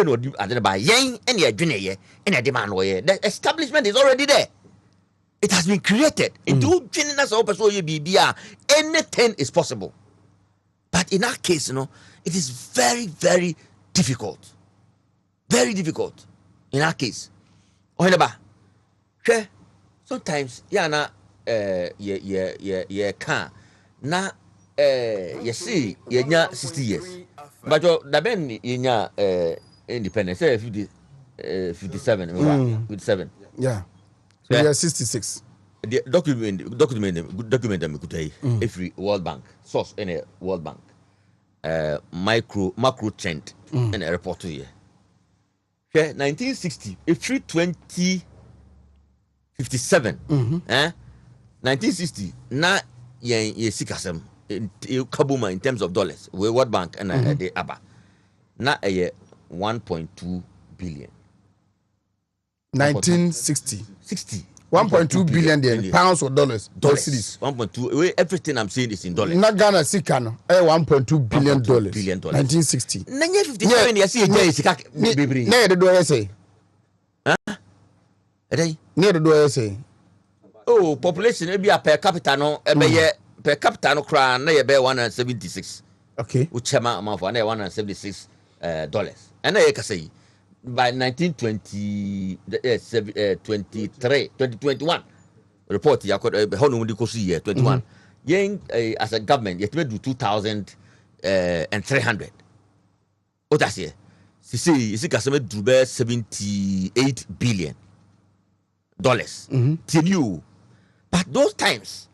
know, by yang and your junior and a demand way. The establishment is already there. It has been created. In two generous open so you be anything is possible. But in our case, it is very, very difficult. Very difficult. In our case. Oheneba. Sometimes yana can na you see, you're 60 years. But the ben in independence, 57. 57. Yeah. So you're 66. The document them could every World Bank source in a World Bank macro trend in a report to here. 1960, if 2057, 1960, na ye sikasem. Kabuma in terms of dollars, we World Bank and the ABA. Now a 1.2 billion. 1960. 1.2 billion then pounds or dollars. Dollars. 1.2. Everything I'm saying is in dollars. Not Ghana Sikano. 1.2 billion dollars. 1960. 1957 years near the door say. Near the door say. Oh, population maybe a per capita no per capita no cry na be 176. Okay. Which amount for na 176 dollars. And na can say by 2021 report ya how no go see year 21. Yen as a government yet do 2,300. What that's here. See kaseme do be 78 billion dollars. Till you. But those times,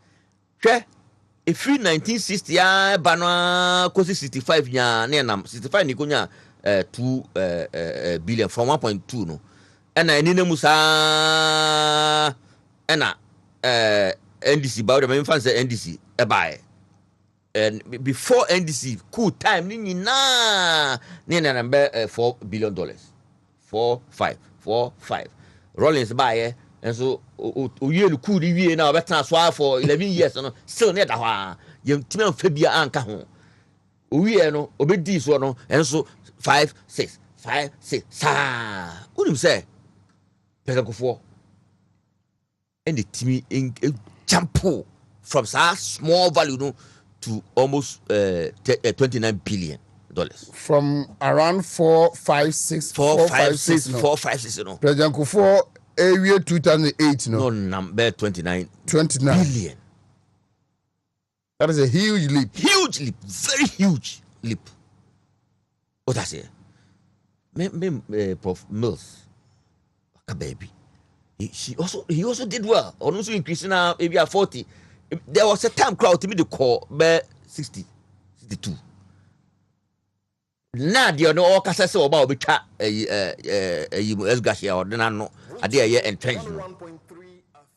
if free 1960 banwa kosi 65 nya na 65 ni konya 2 billion from 1.2 no. And I need musa and NDC about the main fans NDC buy. And before NDC cool time ni na number $4 billion. 4 5 Rollins buy. And so, you could be now better for 11 years, still net a young Timon Fabia Anka home. We are no obey this one, and so 5 6 5 6. Sa, what do you say? Pegaco 4 and the Timmy in jump from small value to almost 29 billion dollars. From around 4 5 6 4 5 6 4 5 6. President Kufuor. Year 2008, no number 29 billion. That is a huge leap. Huge leap, very huge leap. What I say? Prof Mills, a baby. He also did well. Also increasing now maybe at 40. There was a time crowd to me the call by 60, 62. Now the no kasa say about be twa esgashia or no ade ye entrench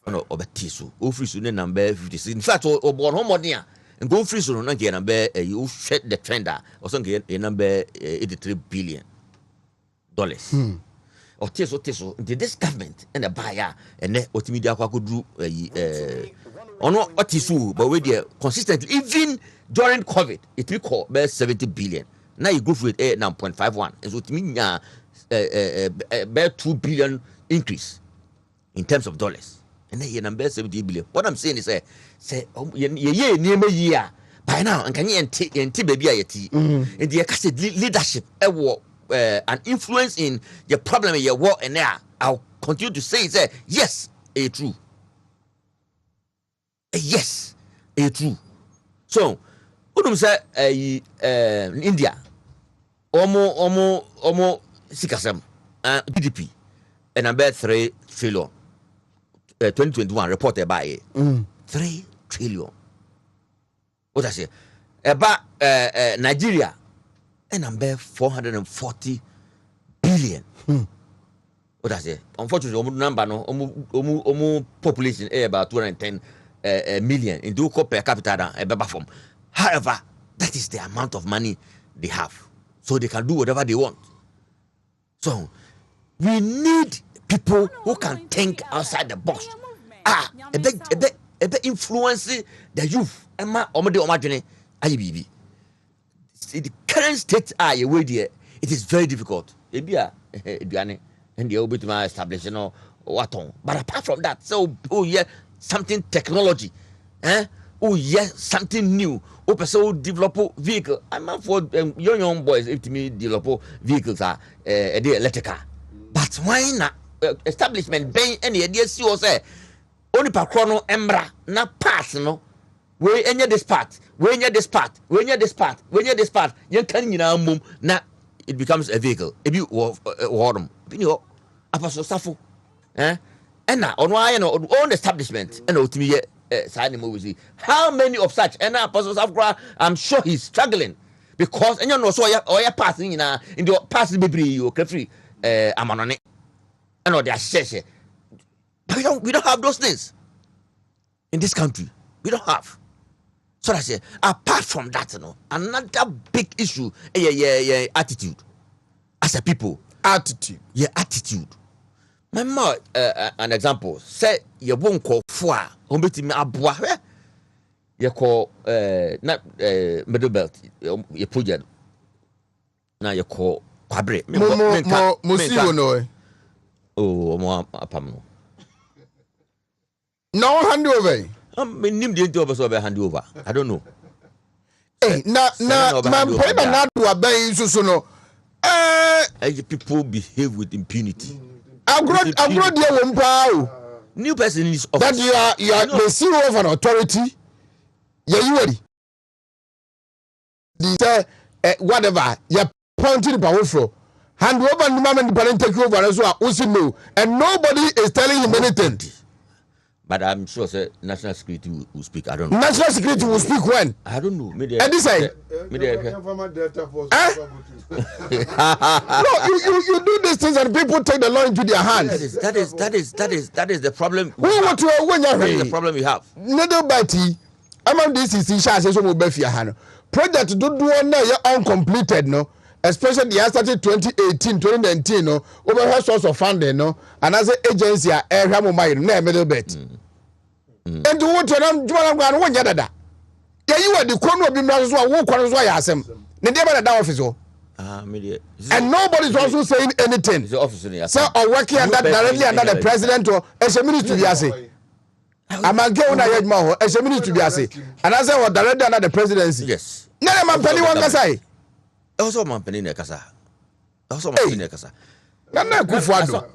no obeti so ofri so number 56. In fact obo no modern and go free so no get number you shed the trender or so get number 83 billion dollars. Or teso this government and the buyer and the otimedia kwa do ono otisu but we there consistently even during COVID it will call 70 billion. Now you go for it 9.51. And so it means about 2 billion increase in terms of dollars. And then you number 70 billion. What I'm saying is say year by now and can you baby and the leadership an influence in the problem in your work and there I'll continue to say yes, it's true. Yes, it's true. So what say India Omo sikasem GDP and number 3 trillion 2021 reported by 3 trillion. What I say about Nigeria and number 440 billion million. What I say? Unfortunately, number no, population about 210 million in do per capita form. However, that is the amount of money they have, so they can do whatever they want. So we need people who can think outside the box. A bit influence the youth. Emma omode omadwene ayibibi. The current state it is very difficult. Ebia eduane and the obituma establishing or what on. But apart from that, so something technology, something new. So develop vehicle. I'm not for young boys if to me develop vehicles are electrical. But why not establishment paying any idea see or say only per chrono embra na pass no we any this part you can mum na it becomes a vehicle if you warm you apostle safo and na on why own establishment and ultimately signing movies. How many of such and apostles of God? I'm sure he's struggling because and you know so you're passing in the past baby you free amanone and all their share. But we don't have those things in this country. We don't have. So I say apart from that, another big issue attitude as a people. Attitude. Yeah, attitude. My mother, an example, say you won't call for me abwa. You call not middle belt, you put it. Now you call Pabre. Musiwo no. Oh, more apam. No handover. Nim the into of hand over. I don't know. Hey, na man pay na do abai so no. People behave with impunity. Agro dia wo mpa. New person is office. That you are the CEO of an authority. Yeah, you ready? The whatever you pointing power for. Hand over the moment the parent take over as well. No, and nobody is telling him anything. But I'm sure national security will speak. I don't know. National security will speak when? I don't know. Maybe. And this side. No, you do these things and people take the law into their hands. That is the problem. That is the problem we have. I'm this is in charge of project do na uncompleted no. Especially the year started 2018, 2019 no. Over source of funding no. And as an agency area na middle bet. And to what you know one yada. Yeah, you are the corner of the wo kwano so yasem. Ne dey ba da office. And nobody's also saying anything. The office so or working under directly under the president or as a minister to be ase. Amanke una yedma ho as a minister to be ase. And as I was directly under the presidency. Yes. Na man peni wan kasai. Also man peni ne kasa. Also man peni ne kasa. Na kufuado.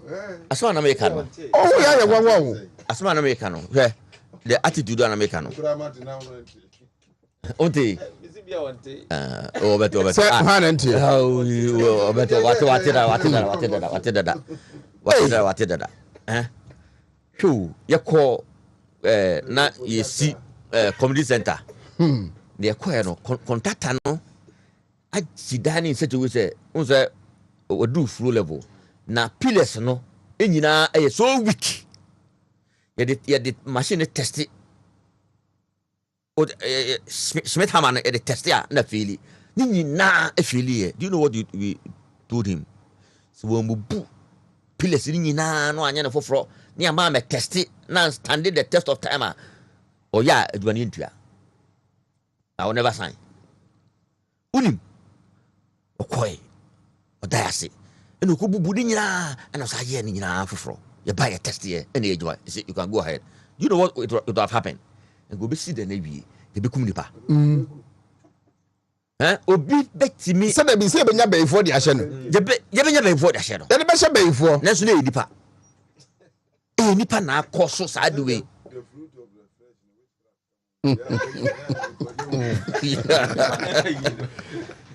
Asma na make no. Oh yeah wan. Asma na make no. The attitude na make no. Onti. Beto. Say hanenti. What? Who you call na you see community center. They call no contact no. I see that in such a way say unse we do flow level. Na pillars no enyina so weak. You did machine test it. Smith Hammer at the test na feel ni na feel. Do you know what we told him? So when we bu pillars ni na no anya na foforo ni ama me test it na standing the test of time. Oh yeah, edwani ntua. I will never sign. Unim okoi odayase eno ko bubu ni nyina and so ye ni nyina foforo. You buy a test here and you can go ahead. You know what it would have happened? And go be see the navy. They become nipa. Obi bet me. Say be say benya before the ashe no. You benya before the ashe no. They be say before. Na so na nipa. Nipa na koso side way.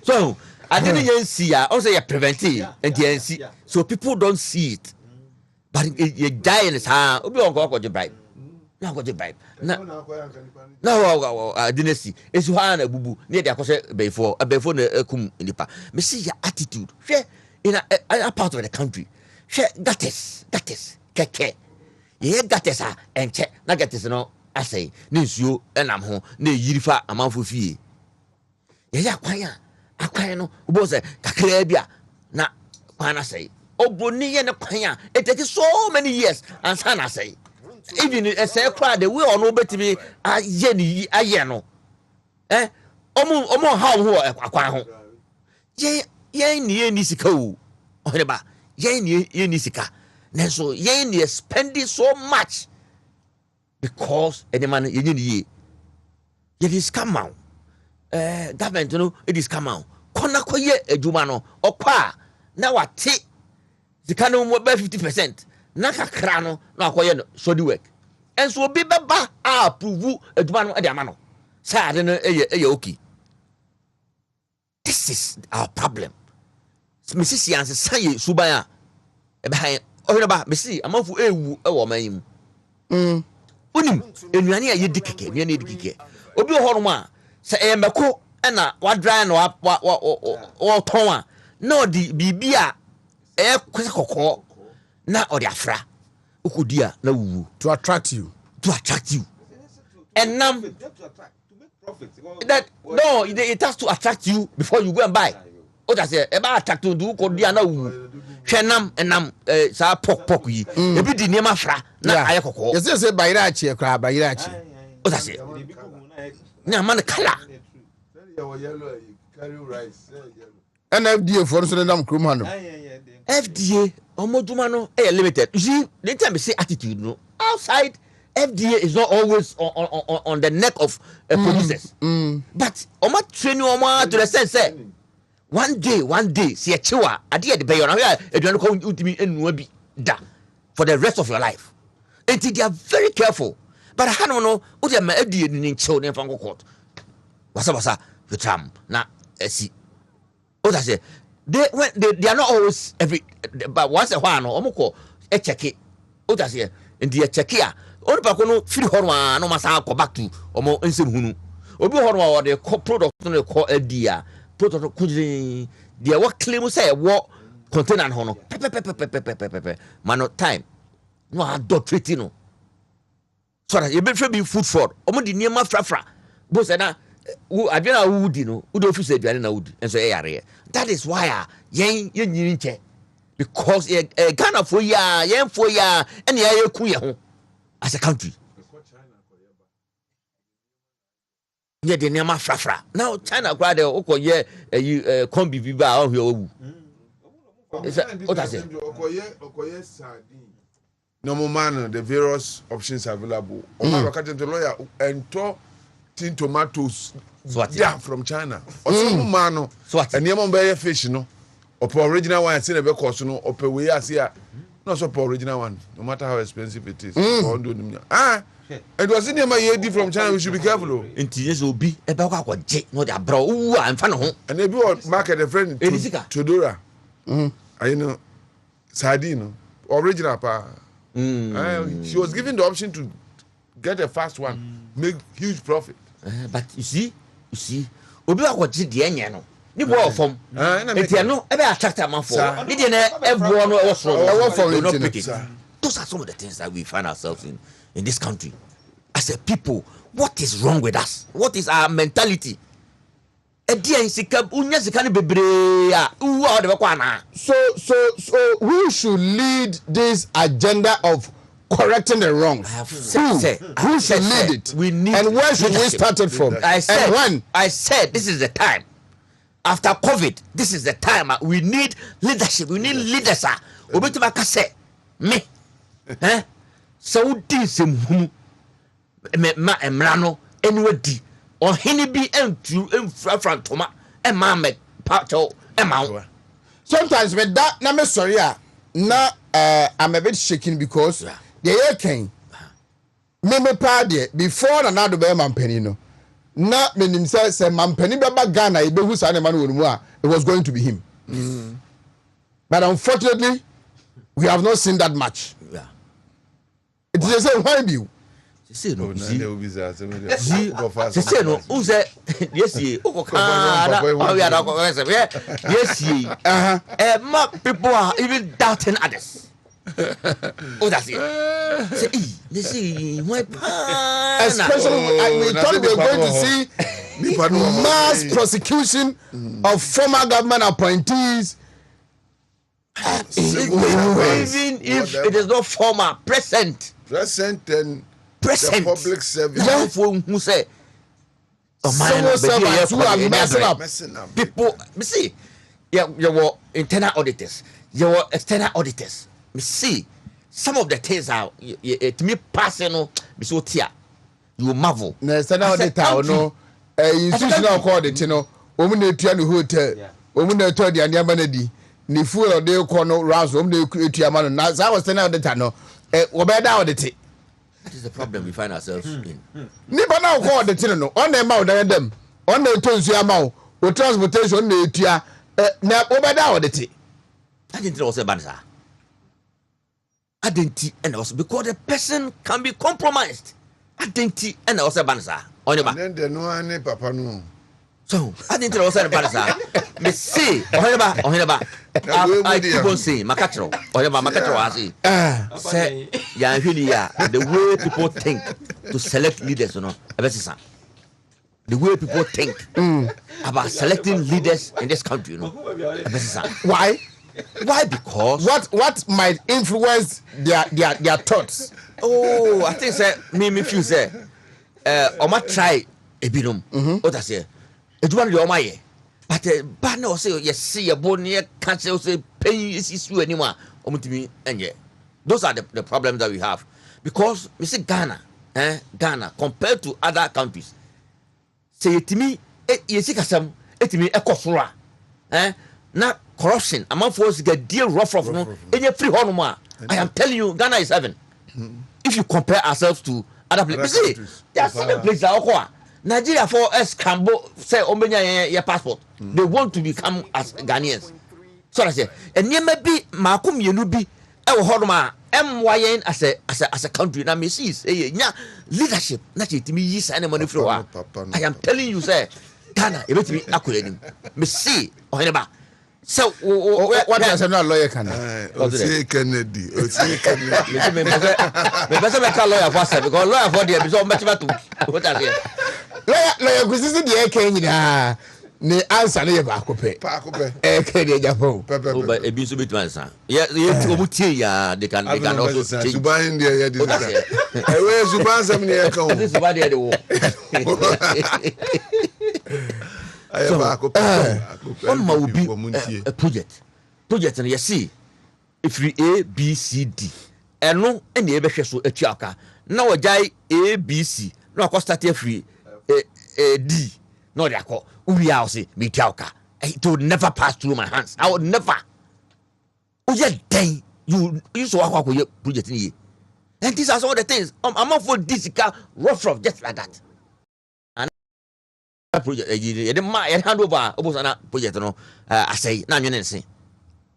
So I didn't see ya. Also you prevent it and see. So people don't see it. But you die in his hand. Obi on go the bribe. Now go the bribe. No, I didn't see. It's one bubu. Near the akose before na kum nipa. Me see your attitude. in a part of the country. Share gutters, keke. Ye gutters are and check. Na gutters no. I say, Nis you and I'm home, ne yirifa a month of fee. Ye acquire no, was a cacrebia. Na, Pana say, oh, Bruni and a panya, it takes so many years, and Sana say. Even a say cry, the will or no better be a yenny, a yano. Omo how who acquire home. Ye near Nisiko, Oheneba, ye near Nisika. Nenso, ye near spending so much. Because any man in ye is come out. Government, you know, it is come out. Konakoye a jumano or pa. Now what take the canon will be 50%. Naka crano, no koye so do work. And so be baba approve a jumano a diamano. Sad and a yoki. This is our problem. Mrs. Yans say Subaya. Behind Oheneba, Missy, a month for a woman. Unim enuane a yedi keke enuane yedi keke obi ohoroma se emeko na wadran no wa ton a na odi bibia kwese kokko na odi afra ukodi a na wuwu to attract you and nam that no it has to attract you before you go and buy o just say e ba attract you do ukodi a na wuwu hwenam enam sa pok yi ebi di niam afra na aye kokko yes say bayirachi ekra bayirachi o just say na man kala NFDA for so nam krum hano FDA omoduma no limited. You see, the time we say attitude no outside FDA is not always on the neck of producers. But oma training oma to the sense say one day see a chiwa ade de bayo na we eduano ko utimi enua bi da for the rest of your life. And they are very careful. But hano no o de ma FDA ni chiw ne fango court. Wasa you tram na see. O that say they are not always but once a while no omoko e check it. O that say and they check here. Oni pa ko no free horwa no masa go back to omo nsem hunu. Obi horwa o de product no call FDA. Product kujin dia what claim say what container ho no pepe mano time no adulterate no so that you be free food for omo di niam frafra bo say na wo adwena wudi no wo do office aduane na wudi enso e yare that is why yen nyiri nche because Ghana for ya yen for ya ene ya yeku ye ho as a country yeah, the name of Frafra. Now China grade okoye kombi biba o hwe owu. What I say? Okoye sardine. No man the various options available. Oma ka tento lawyer ento tin tomatoes from China. Oso man no. And name be fish no. Opo original one say na be cost no. Opo we asia. No so for original one. No matter how expensive it is. It was in the from China. We should be careful. Inti obi e be kwa je no dey abro wu amfa no ho. And they be market a friend Tudora. I know sardine original pa. She was given the option to get a fast one, make huge profit. But you see obi kwa je de enye no. Ni bo fom. Eti no e be attract am for. Ni de na everyone no was no pick it. Those are some of the things that we find ourselves in this country. As a people, what is wrong with us? What is our mentality? So who should lead this agenda of correcting the wrongs? Who should lead it? We need and where should we start it from? I said this is the time. After COVID, this is the time. We need leadership. We need leaders. Me. So disem ma emrano enwadi Oheneba entu emfrafrantoma emame pato emau. Sometimes with that na me sorry na I'm a bit shaking because the year came me party before na do be mampani no na menim say mampani be ba Ghana e be hu sa na man wonu a it was going to be him. But unfortunately we have not seen that much. It is a why you. say no see say no who say yes ye yes ye people are even doubting others. Oh, that's it. Say, especially we thought we were going to see mass prosecution of former government appointees. Even if it is not former, present and the public service. Who say Civil servants who are messing up. People, you see, you were internal auditors, you were external auditors. Me see some of the things are to me personal. Me so tear, you marvel. Na external auditor no, institutional audit no. Omu na etua no hotel, omu na etua di aniama na di. Ni fuel o de ko no rouse, omu na etua ma no. Na za external auditor no, obeda audit. That is the problem we find ourselves in. Nipa na ko audit no, on na ma o dan dem, on na eto nsu ama o transportation na etua, na obeda audit. I didn't know say banza. Identity and also because the person can be compromised. Identity and also banza. And then the no any papa no. So identity also banza. Me see Oheneba. I keep on saying makatro. Oheneba makatro asi. Say ya hwiliya the way people think to select leaders, you know. The way people think about selecting leaders in this country, you know. Why? Why? Because what might influence their thoughts? Oh, I think say me feel say Oma try a binum. What I say? It's one of the Omaye. But banner say yes, see a bone can't say pay is you anymore. Omutimi and yeah. Those are the problems that we have. Because we say Ghana, Ghana compared to other countries. Say it to me, yesikasam, it to me a kosura. Not corruption among folks get deal rough no in your free honor. I am telling you, Ghana is heaven. If you compare ourselves to other places, see, there are seven places that Nigeria for us can say omenya your passport. They want to become as Ghanaians. So I say, and you may be Makum Yenubi, Horma, MYN as a country. Now, me see, leadership, not it me, yes, and money for I am telling you, say, Ghana, you be accurate. Me see, Oheneba. So what does a lawyer can? Kennedy. Me better make a lawyer for us because lawyer for the so much about what I say. Lawyer kusi the Kenya ne answer ne ba kope. Kenya Japan. But e bi so bitman san. Yeah, omutie ya they can also change. Suban there this. We Suban sam ne e kan. This Suban there the wo. One will be a project and you see if we A B C D and no any ever so a chiaka now a guy A B C no I start free a D no they call we are say me chiaka it would never pass through my hands. I would never. Oh yeah, then you so what project in and these are some of the things I'm not for this rough just like that. Project hand over project no I say na nwe nse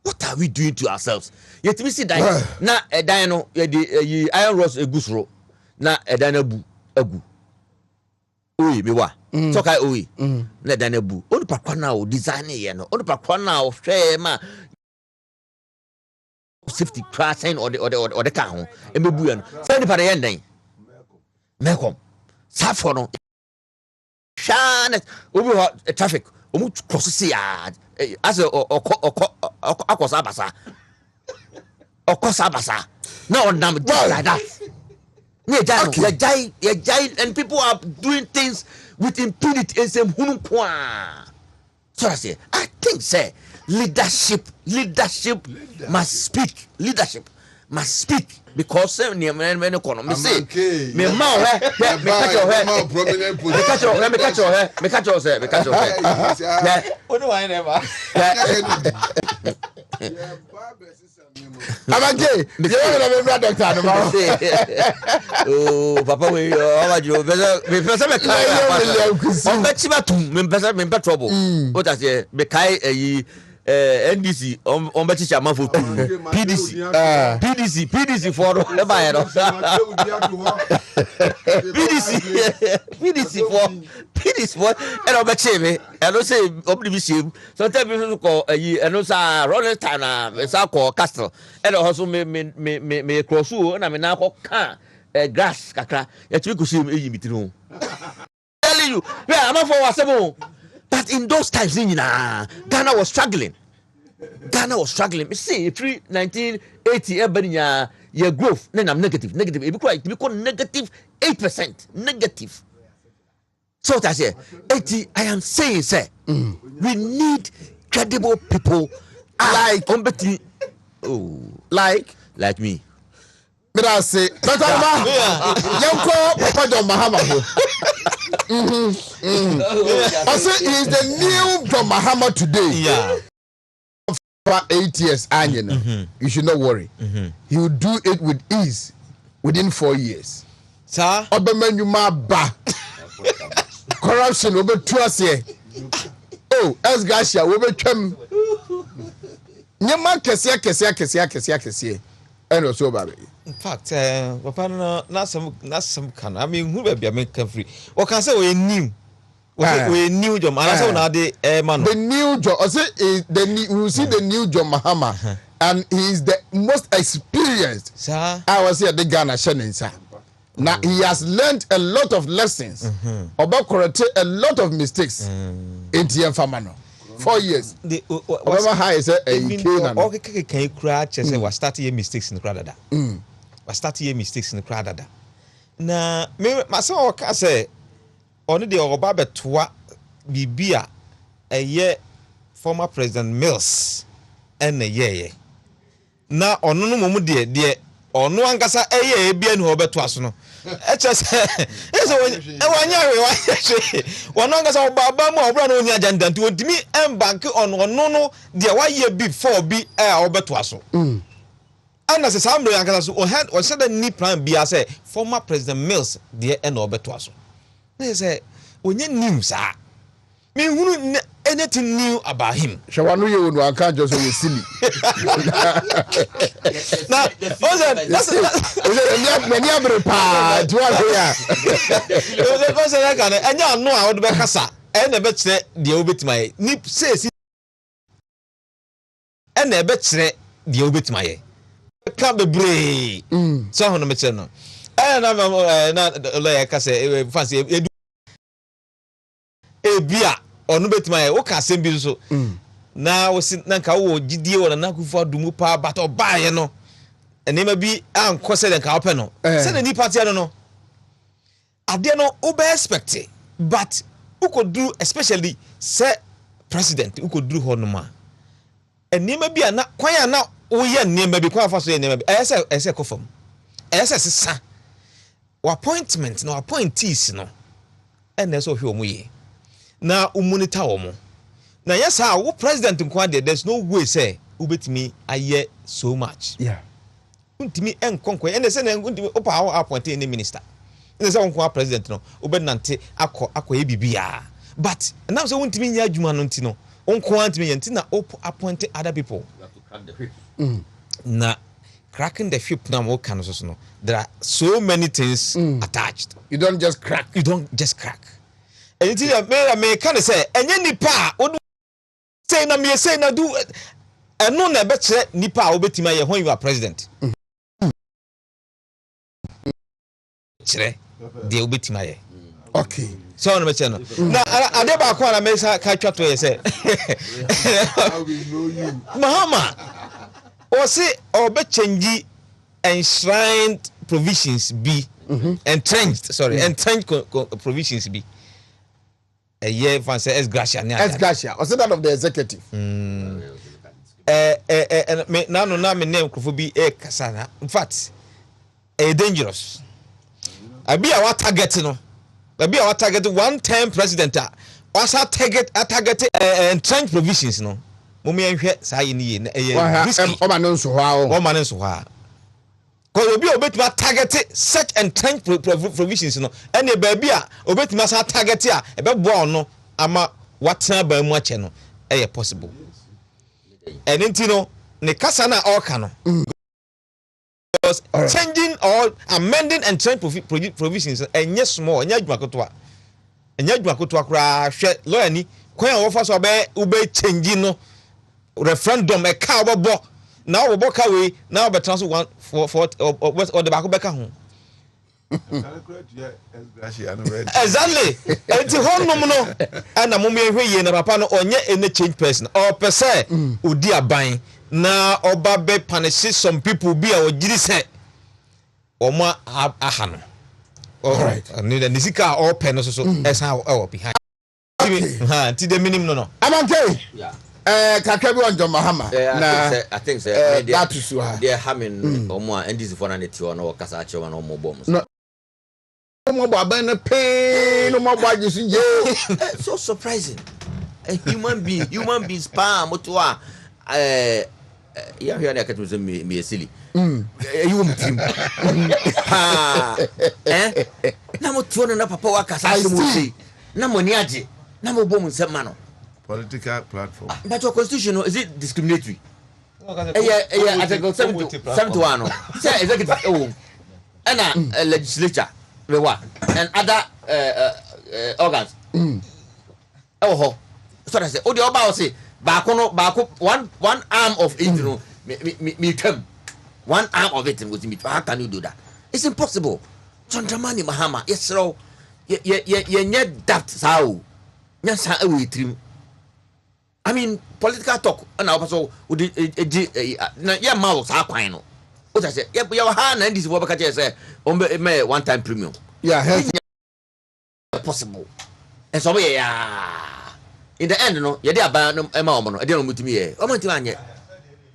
what are we doing to ourselves yet we see that na edan no ye iron rods egusro na edan abu oyi me wa so kai oyi na edan abu onu pakwa na o design ye no onu pakwa na o hwe ma safety crossing or the car ho emebu ye no say ni pare ye ndan mekom safo no Shanet obi traffic omu cross see as akosabasa now on them like that and people are doing things with impunity and say so I say I think say leadership must speak because me economy say me ma me catch what do I never Abage you want to be doctor oh papa we how you me pesa me kai on betima tum me pesa trouble what I say me kai NDC on bechicha man for PDC for e ba ye no PDC for e no beche me e no say obli bi shame so tell me ko yi e no sa Rolling Stone na sa ko castle e no ho so me cross na me na ko ka grass kakra ya timi ko shame e yi mitino telling you yeah am for wasebo. But in those times, Ghana was struggling. You see, pre 1980, everybody your growth, then I'm negative. It become negative 8%. Negative. So what I say, 80. I am saying, sir, we need credible people like like me. But I say, Papa John Mahama. I say he is the new John Mahama today. Yeah. For 8 years, you should not worry. He will do it with ease within 4 years. Sir? Corruption over 2 years. Oh, as Garcia, we will come. Nyama kesia. And also, baby. In fact, Papa, not some kind. I mean, who will be a make free? What can say we new? We new John. I say now the man. The new John. I say we see the new John Mahama, and he is the most experienced. Sir, I was here at the Ghana Shannon, sir. Now he has learned a lot of lessons about correct a lot of mistakes in TM Famano. 4 years. Whatever high is okay, can you cry? Say was starting mistakes in the crowd. Was starting mistakes in the crowd. Na me myself can say only the Obabe Twa Bibia a year former President Mills and a year. Na ono no mumu de ono ankasa eye bia ni obetwaso just one ankasa baba mu obra no nya agenda nti odimi embank ono no de waye before bi obetwaso and as some ankasa so o said ni plan bia say former President Mills de e na obetwaso they say onye news me hunu anything new about him. Shawanu you no aka just we silly. Now, that's many abre pa to here. Because I can anya no a would be kasa e na be kire de obetima ni say e na be kire de obetima ye. Ka bebre. So hono me kire no. Na lawyer kasa fancy ebia onu betima ye wo ka asem bi so na wo si na nka wo gidie wo na kufu adumu pa but obaye no enema bi anko se den ka ope no se na ni party no ade no wo be expect but who could do especially say president who could do honoma enema bi na kwan na wo ye enema bi kwan fa so enema bi ese kofam ese sesa wa appointment no appointees no ene so hwe omu ye na umunita omo na yes how president nkwa there's no way say ubetimi aye so much untimi enkonkwa ene say na untimi opa how appoint any minister ene say nkwa president no ubenante akọ ebibia but now say untimi nya adwuma no ntino nkwa ntimi ye ntina appoint other people na cracking the whip na mo kan so no there are so many things attached. You don't just crack. Until me can say enye nipa o say na me say na do eno na be kire nipa obetima ye when you are president kire de obetima ye okay so no me kire no na ade ba ko na me sa ka twato ye say Mahama o say obe change enshrined provisions be entrenched provisions be a year for say Gracia or say that of the executive me na me name crofo bi kasana in fact dangerous abi our target no abi our target one term president was a target entrenched provisions no mo me nhwe sa ye ni risky o ma no so ha because obi obetima target such entrenched provisions no ene ba bia obetima sa target a ebe bo no ama watena ba mu ache no possible and then no ne kasa na ɔka no because changing or amending and change provisions ɛnyɛ small ɛnyɛ adwuma kotoa koraa hwɛ lawyer ni kwan a wɔfa so ɔbɛ change no referendum ɛka ɔbɛbɔ na ɔbɛbɔ ka wei na ɔbɛtena so one for ɔde baako bɛka ho exactly enti honnom no ana mo me hwe yie na papa no onye any change person or per se odi aban na oba be punish some people be a ogiri se omo aha no all right ni sika all pen no so esa e behind ha ti de minim no amante kakra bi on John Mahama na I think say that is why they having omo and this for na ne ti ono kasa ache wana omo bom so surprising. A human being spam motoa yeah here na ketu me silly you team na motoa na papa wa kasa mo sei na moni age na mo bom nsema no political platform but your constitution is it discriminatory yeah article 71 no say executive and legislature and other organs oh so that say o de oba o say baako one arm of it no me term one arm of it with me how can you do that? It's impossible. John Dramani Mahama yes so ye net that sao nya sa e trim. I mean political talk na also na ya mouth sa kwan no what I say yeah ha na this work catch say me one time premium yeah possible and so yeah in the end no ye dey aba no e ma omo no e dey no mutimi ye omo ntimi anye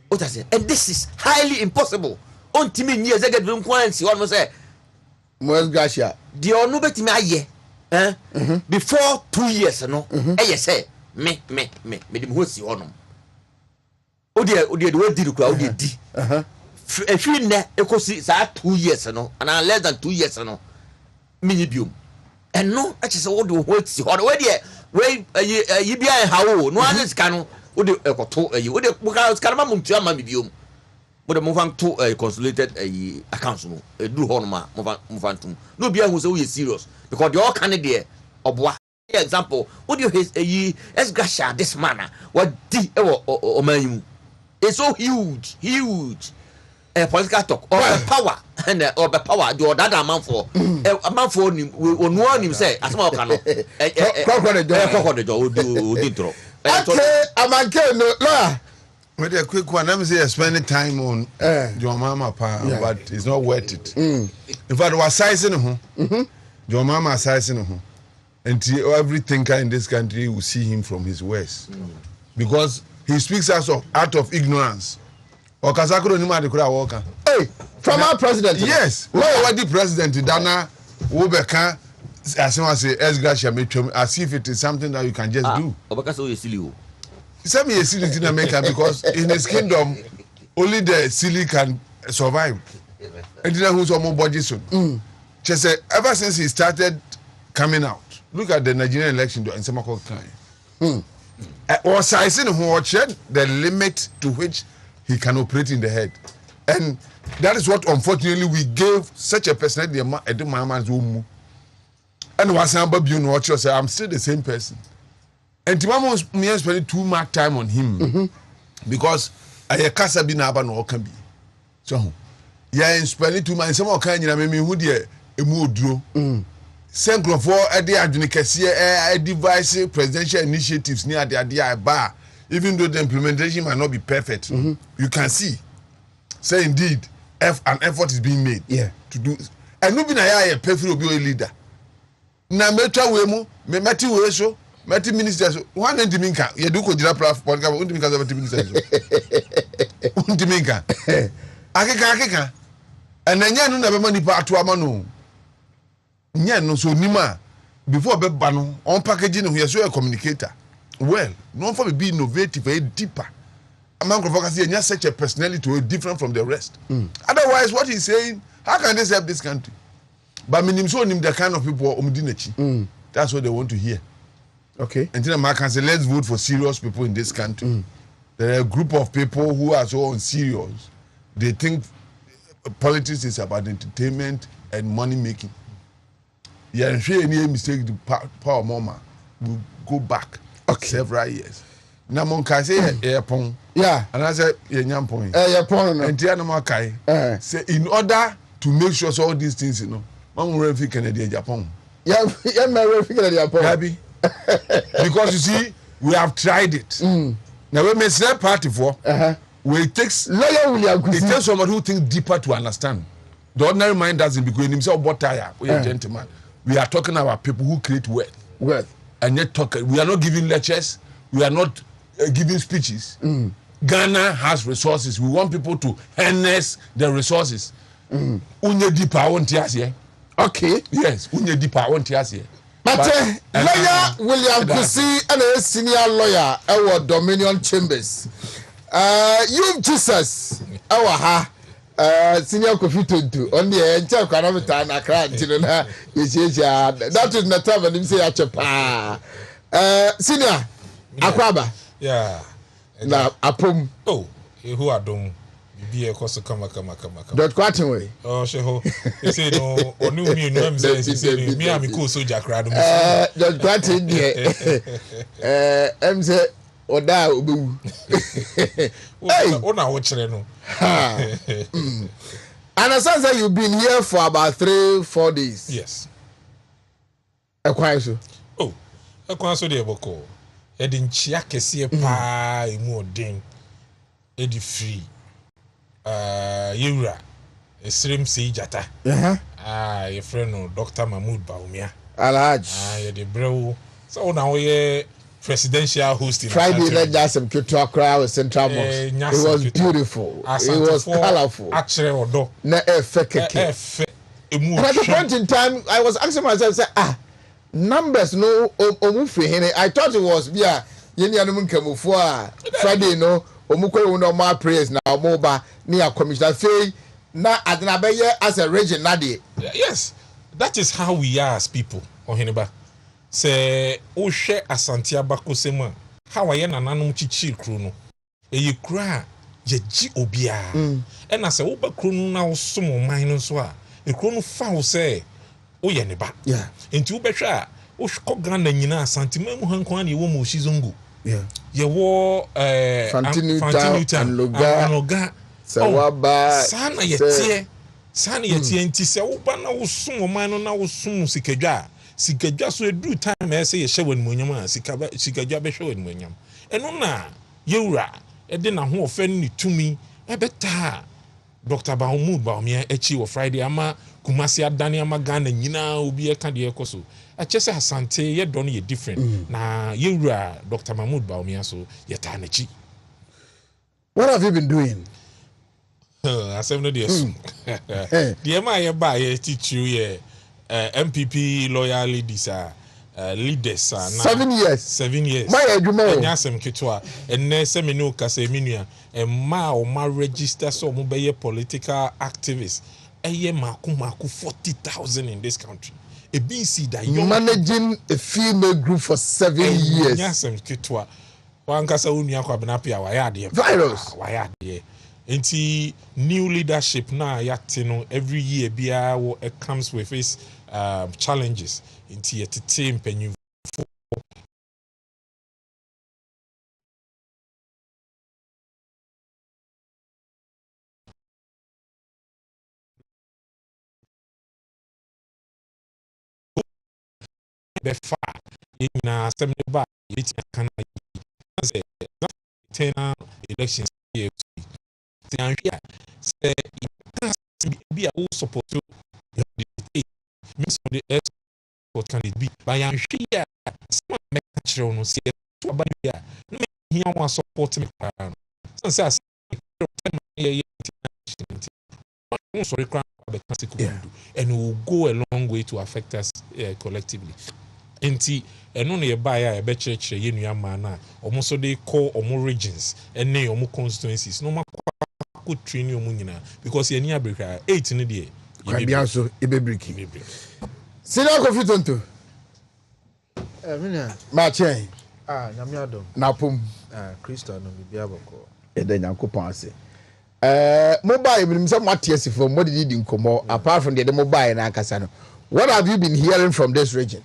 what I say and this is highly impossible on timi nyi executive kwansi one say Moes Garcia the onu betimi aye before 2 years no e say me dem hosi honum odi the way did kwa odi di if you ne ekosi sa 2 years no and less than 2 years no mini biom and no actually say what do hosi honum we there we yi bia en hawo no ane sika no odi ekoto odi sika ma mumtua ma biom mo de mo fan to consolidated accounts no duru honum a mo fan tum no bia hu say we serious because the all can there oboa example what do you his Gracia this manner what di omanyu it's so huge political talk or power and or power the other man for a man for onu him say asema oka no kokko de jo odi tro okay amanke no la with a quick one let me say spending time on John Mahama but it's not worth it in fact was sizing John Mahama sizing and every thinker in this country will see him from his words because he speaks out of ignorance. Or Kasakuro Nima de Kura Walker. Hey, from our president. Yes, what the president Dana Wobeka as I say Gracia as if it is something that you can just do. Obakaso is silly. Some is silly in America because in his kingdom only the silly can survive. And then who's more body soon. Just say ever since he started coming out. Look at the Nigerian election and some kind. Or sizing who watched the limit to which he can operate in the head. And that is what unfortunately we gave such a personality at the Mahama's womb. And was you watch say I'm still the same person. And Timamo me spending too much time on him because I casa be naba no can be. So yeah, spending too much some kind of me who dear a mood draw. Sencro for a day advocacy device presidential initiatives near the idea bar, even though the implementation might not be perfect. You can see, say indeed, an effort is being made to do. And no be a perfect leader. Na metra wemu, me meti weso, meti ministers. One in Dominica, you do kojira political. Undiminka za meti ministers. Undiminka. Akeka. And then you never money part to amano. Yeah, no, so Nima before Bebano on packaging, we are so a communicator. Well, not for be innovative, a deeper. Among advocacy, and just such a personality to different from the rest. Otherwise, what he's saying, how can this help this country? But minim so nim the kind of people umdinechi. That's what they want to hear. Okay. And then I can say, let's vote for serious people in this country. There are a group of people who are so unserious. They think politics is about entertainment and money making. Yeah, and sure any mistake the power mama will go back several years. Now monka say airpon. Yeah. And I said point. Airpon. And Tiana Makai say in order to make sure so all these things, you know, Mamu Refi Kennedy Japan. Yeah, my Refi Kennedy Japan. Happy. Because you see, we have tried it. Now we may say party for it takes somebody who thinks deeper to understand. The ordinary mind doesn't because himself but tired. We are gentlemen. We are talking about people who create wealth. And yet we are not giving lectures, we are not giving speeches. Ghana has resources. We want people to harness the resources. Unye deeper I want here. Okay. Yes, unye deeper I want here. But lawyer William Kusi and a senior lawyer our Dominion Chambers. You Jesus our senior Kofi Tuntu on the entire Kanamita na Accra Tinona that is not time and him say achepa. Senior Akwaba. Yeah. Na apom. Oh, who are done? Be a course kama. Dot kwatin way. Oh, sheho. They say no, onu mi no am say me am ko soldier crowd. Dot kwatin there. Em say oda obewu. Ona wo kire no. And as I say you've been here for about 3-4 days. Yes. Ekwan so. Oh, ekwan so de boko. E di nchia kese pa emu odin. E di free. Yura Esrim Sijata. Your friend Dr. Mahmoud Bawumia. Alhaj. Yeah, the bro. So now we presidential hosting. Friday night just some cute crowd with Central Mosque. It was beautiful. It was colorful. Actually, odo. Na efeke. And at the point in time, I was asking myself, say, numbers no omufi. I thought it was yeni anumun kemufua Friday no. Omukwe no more prayers na omoba near commissioner fee na adenabeye as a region nadi. Yes, that is how we are as people. Oheneba say o share Asante Abako sema how aye nananum chichi kru no eyi kra ye gi obia e na se wo ba kru no na wo som man no so a e kru no fa wo say o ye ne ba. Yeah. Enti wo behwa a wo kɔ Ghana nyina Asante mamu hankwan na ye wo mo shizongo. Yeah. You wore Fantinuta and Loga. Sawaba. Sana yetie. Sana yetie nti se wo ba na wo sum man no na wo sum sikadwa. Sikadwa so edu time e se ye hye wani monyam a sikadwa be hye wani monyam. Eno na yewura e de na ho ofa ni tumi e beta Dr. Bawumia echi wo Friday ama Kumasi adani ama Ghana nyina obi e ka de ekoso. Achese Asante ye don ye different na yewura Dr. Mahmoud Bawumia so ye ta na chi. What have you been doing? Asem no dey sum. The ma ye ba ye teach you ye MPP loyal ladies leaders na 7 years. 7 years. My adwuma. Enya asem ketwa enne se me no kasa eminua ma o ma register so mo be ye political activists. Eye maku 40,000 in this country. A BC that young managing a female group for 7 years. Yes, I'm kitwa. One kasa unia kwa benapia wayade. Virus. Wayade. Enti new leadership na yatino every year bia it comes with its challenges. Enti yetete mpenyu befa ina semne ba yiti kana say tena elections here say anhia say be a support to the miss the export candidate be by anhia some make chiro no say to aba bia no me hia wan support me para no say as sorry and it will go a long way to affect us collectively. Enti eno na ye ba ya be chire ye nua ma na omo so dey call omo regions and ne omo constituencies no ma ko train omo nyina because ye ni abrika 8 ne de ye bia so e be briki senior Kofi Tonto mina ma chen nyame adom. Napom. Kristo no bibia boko. Ede Nyankopon ase. Mobile minim say Matias from what did you nkomo apart from the mobile na akasa no. What have you been hearing from this region?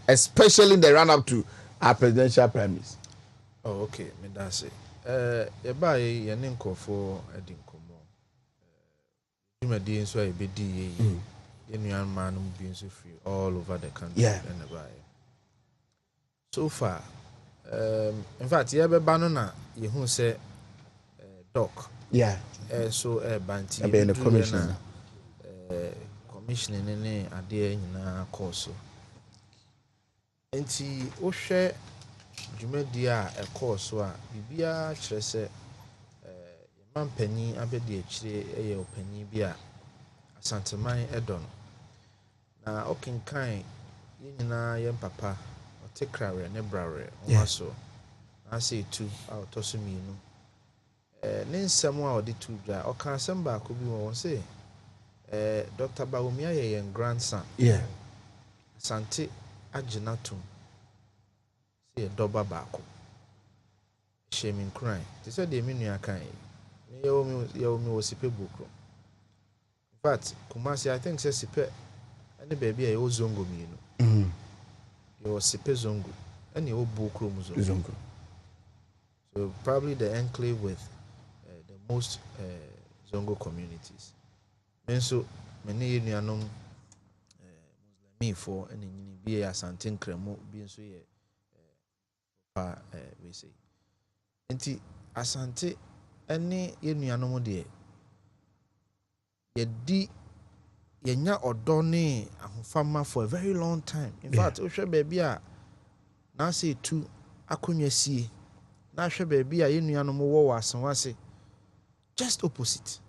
Especially in the run up to our presidential primaries. Oh, okay, me da say. Eba ye ne nkofo edi nkomo. Dwumadi nso ebedi ye. Yenuan man bi nso free all over the country and eba. So far, in fact, ye beba no na ye hu say doc. Yeah. So banti be the commissioner. Commissioner ne ade nyina course. Enti wo hwɛ dwumadi a course a bibia kyerɛ sɛ yɛmampanyin abɛdi akyire ɛyɛ opanyin bi a asanteman ɛdɔ no. Na okenkan yɛn nyinaa yɛn papa ɔte krawe ne brawe ɔma so na sɛ etu a ɔtɔ so mienu. Ne nsɛm a ɔde tu dwa ɔka asɛm baako bi wɔ sɛ Dr. Bawumia yɛ yɛn grandson. Yeah. Asante agina tum. Sɛ dɔba baako. Hyɛ me nkran. Te sɛ deɛ me nua kan yi. Me yɛwɔ me wɔ sipe bokro. In fact, Kumasi, I think sɛ sipe ɛne baabi a yɛwɔ zongo mienu. Yɛwɔ sipe zongo ɛne yɛwɔ bokro mu zongo. So probably the enclave with the most zongo communities. Menso mene ye nuanom Muslim for ene nyini bi ye asante nkramo bi nso ye pa we say. Enti asante ene ye nuanom de ye di ye nya odo ne ahofama for a very long time. In fact, ohwe baabi a na say tu akonwa sie na hwe baabi a ye nuanom wo asenwase just opposite.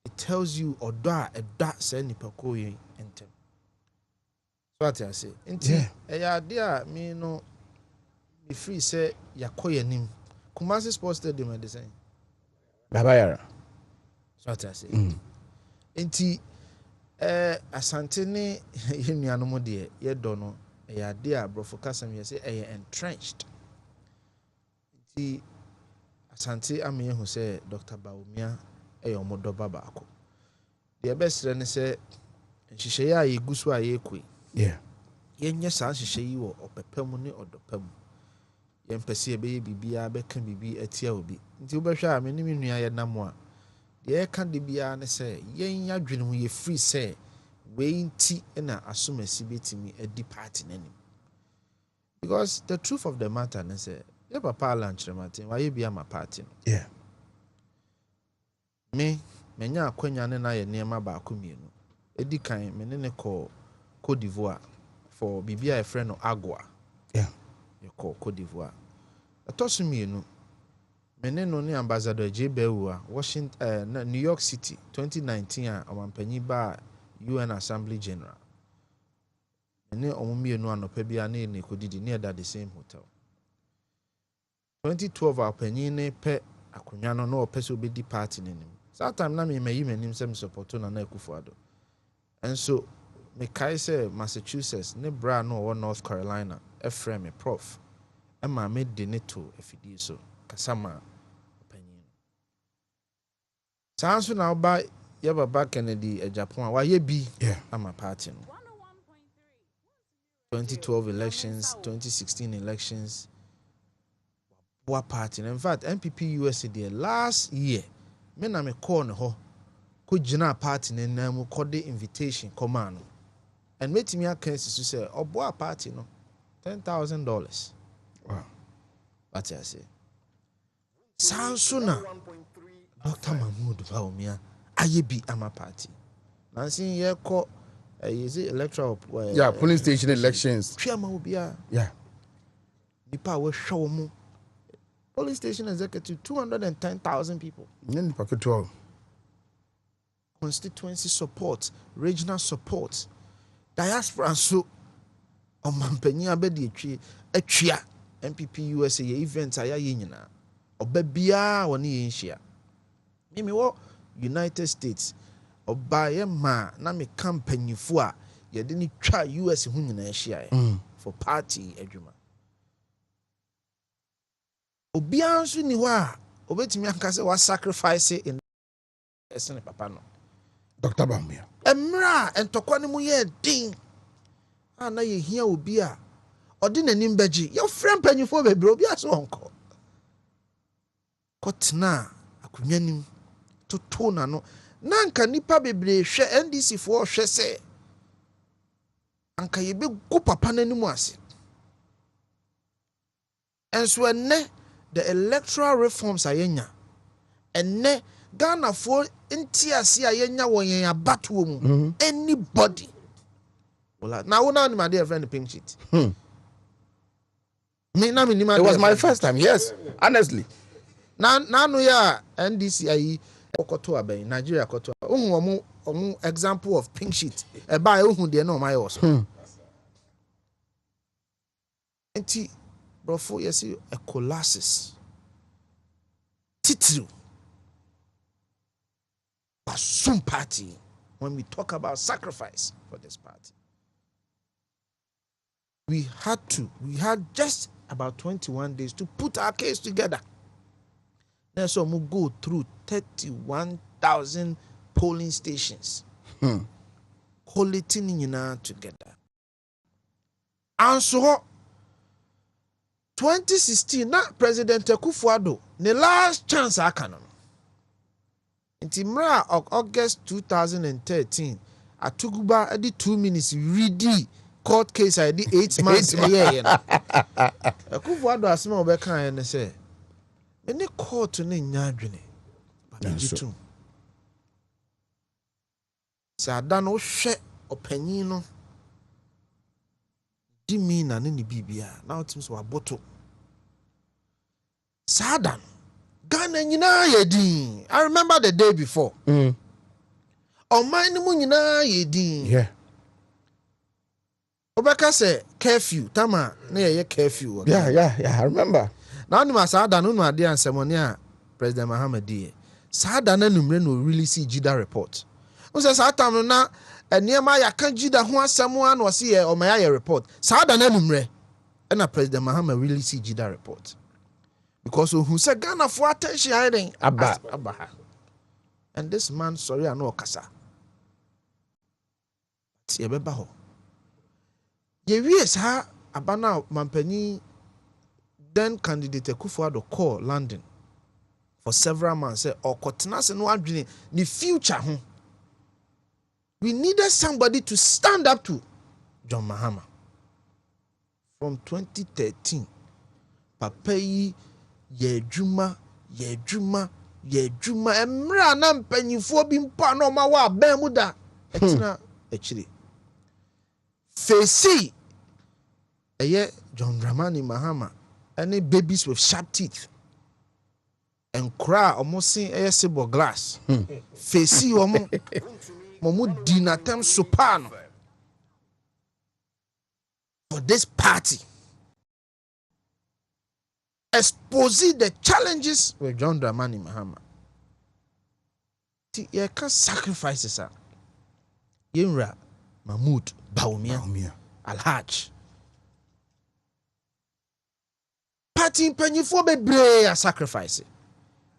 It tells you oda say nipa ko yin entem. So what I say. Enti eya ade a me no me free say yakoye nim. Kumasi Sports Stadium e dey say. Babayara. So what I say. Enti asante ne yenuanom de ye do no eya ade a brofo kasam ye say e entrenched. Enti asante ame hu say Dr. Bawumia eyo modoba baako de besre ne se nhihye ya yegusu a yekoi yenye saa nhihye yi wo opepam ne odopam yempese ebe bibia beka bibi atia obi nti wobehwa a me ne me nua ye nam a de ka de bia ne se yen yadwene ho ye free se we nti na asomasi betimi adi party nanim because the truth of the matter ne se ye papa lunch rematin wa ye bia ma party no me menya akwanya ne na ye niema ba akomienu edi kan me ne ko Côte d'Ivoire for bibia e friend no agua ye ko Côte d'Ivoire atosumienu me ne no ne ambassador JBU a Washington New York City 2019 a omampanyi ba UN Assembly General ne omumienu anopa bia na ne kodidi near that the same hotel 2012 a panyi ne pe akonya no na opese obedi party nenim that time na me mayi manim sem support na Akufo-Addo and so me kai say Massachusetts ne bra no North Carolina efrem me prof e ma me de ne to afidi so kasama panyin sanso na oba ye baba Kennedy Japan a wa ye bi ama party no 2012 elections 2016 elections what party. In fact, MPP USA the last year, me na me call ne ho ko gina party ne na mu call the invitation command. And me timi akansi to say obo party no $10,000. Wow. What I say? Sansuna Dr. Mahmoud Bawumia ayebi ama party. Nansi ye ko is it electoral polling station elections. Twema obia. Nipa we show mu police station executive 210,000 people. Then packet 12. Constituency support, regional support, diaspora so omampanyi abedi etwa MPP USA event aya nyina. Oba bia woni ye nhia. Me wo United States oba ye ma na me campaignfo a ye de ni twa US hu nyina nhia for party adwuma. obiara nso ni hɔ a obetumi aka sɛ wa sacrifice in ɛsene papa no Dr. Bawumia. Emra entokwa ne mu ye din ana ye hia obi a ɔde n'anim bɛgye your friend panyifo bebre obi aso onko kotna akonwa nim toto na no na nka nipa bebre hwɛ NDC fo hwɛ sɛ anka ye be go papa n'anim ase enso enne the electoral reforms ayenya enne Ghana for intiasi ayenya wonyen abatoɔ mu anybody well now una my dear friend pink sheet me na me It was my first time, yes, honestly. na no ya NDC ayi okoto aben Nigeria koto ohun omu example of pink sheet e ba ohun de na o my was enti brofo yesi a colossus titru some party when we talk about sacrifice for this party. We had just about 21 days to put our case together. Then so we go through 31,000 polling stations. Collating together. And so 2016, na President Akufo-Addo, the last chance I can. Inti mra August 2013 atuguba edi 2 minutes ready court case I did 8 months Akufo-Addo asema obeka ya ne say any court ne nya adwene ba bitu sa da no hwe opanyin no di mi na ne bibia na otim so aboto sadan Ghana nyina yedin. I remember the day before. On my mu nyina yedin. Yeah. Obeka say curfew. Tama na ye curfew. Yeah, I remember. Now ni masada no ade ansemone a President Mahamed Sada na numre no really see Jida report. Who say Sada no na enema ya kan Jida ho asemo an o se o ma ya report. Sada na numre. Na President Mahamed really see Jida report. Because who said Ghana for attention Abba. And this man sorry I know kasa. Ye beba ho. Ye wies ha abana mampani then candidate Akufo-Addo call London for several months say okotena se no adwene the future ho. We needed somebody to stand up to John Mahama. From 2013 papa yi Yejuma emra na mpanyifo bi mpa na ma wa ban mu da etina echire Fesi eye John Dramani Mahama any babies with sharp teeth and cry almost eye silver glass Fesi omo dinatem supano for this party expose the challenges with John Dramani Mahama. You can sacrifices are Yinra Mahmoud Bawumia Alhaj. Party pennyfo bebre a sacrifice.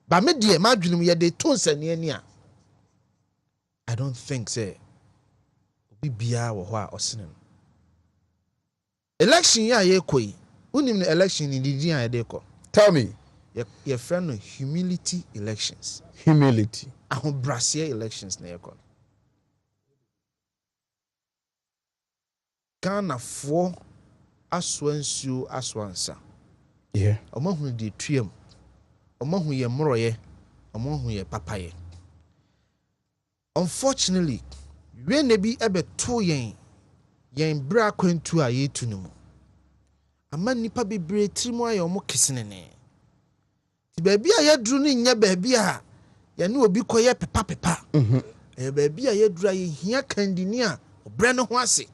But me dear madwinum ye de ton sania. I don't think say obi bia wo ho a osenen. Election ya ye koi. Unim the election in the day. Tell me. Your friend of humility elections. Humility. Brassier elections na yekon. Ghana for aswansu aswansa. Yeah. Omahu di trium. Omahu ye moroye. Omahu ye papaye. Unfortunately, we nebi ebe to yen bra kwentu a yetu nimu. Ama nipa bebre trimu aye omo kesenene. Ti baabi a yedru ni nya baabi a ye ne obi koye pepa. Baabi a yedru aye hia kandini a obre ne ho ase.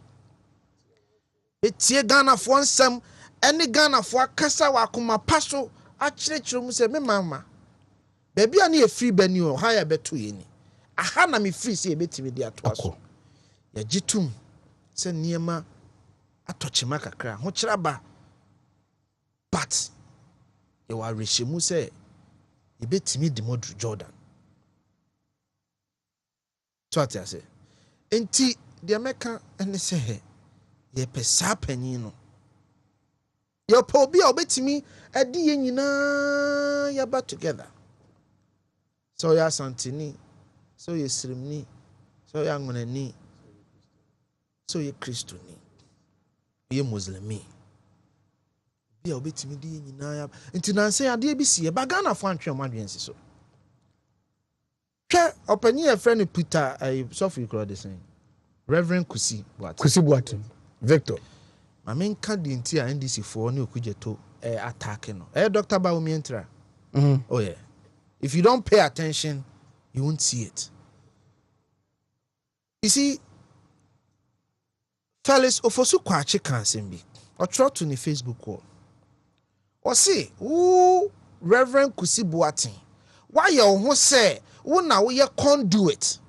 Etie Ghana fo nsam ene Ghana fo akasa wa akoma paso a kyerɛkyerɛ mu sɛ me mama. Baabi a ne ye free bani o ha ya beto ye ni. Aha na me free sɛ ebetimi di ato aso. Ya gitum sɛ niema atochima kakra ho kyerɛ ba. But you are reshimu say you bet me the Modri Jordan. So what I say, enti the American and say hey, ye pesa penino. Your pobi obet me a di na ya ba together. So ya santini, so ye srimni, so ya ngonani, so ye Christo ni, ye Muslimi. Be obet me di na ya. Enti na say ade bi si e ba Ghana fo antwe omadwensi so. Hwe opani e friend Peter I suffer you crowd the same. Reverend Kusi Boateng. Victor. I mean, can't the entire NDC for new Kujeto attacking. Dr. Bawumia. Oh, yeah. If you don't pay attention, you won't see it. You see, fellas, Ofosu Kwache can't send me. Or try to the Facebook wall. Or say, ooh, Reverend Kusi Boateng. Why you who say, who now ye conduit?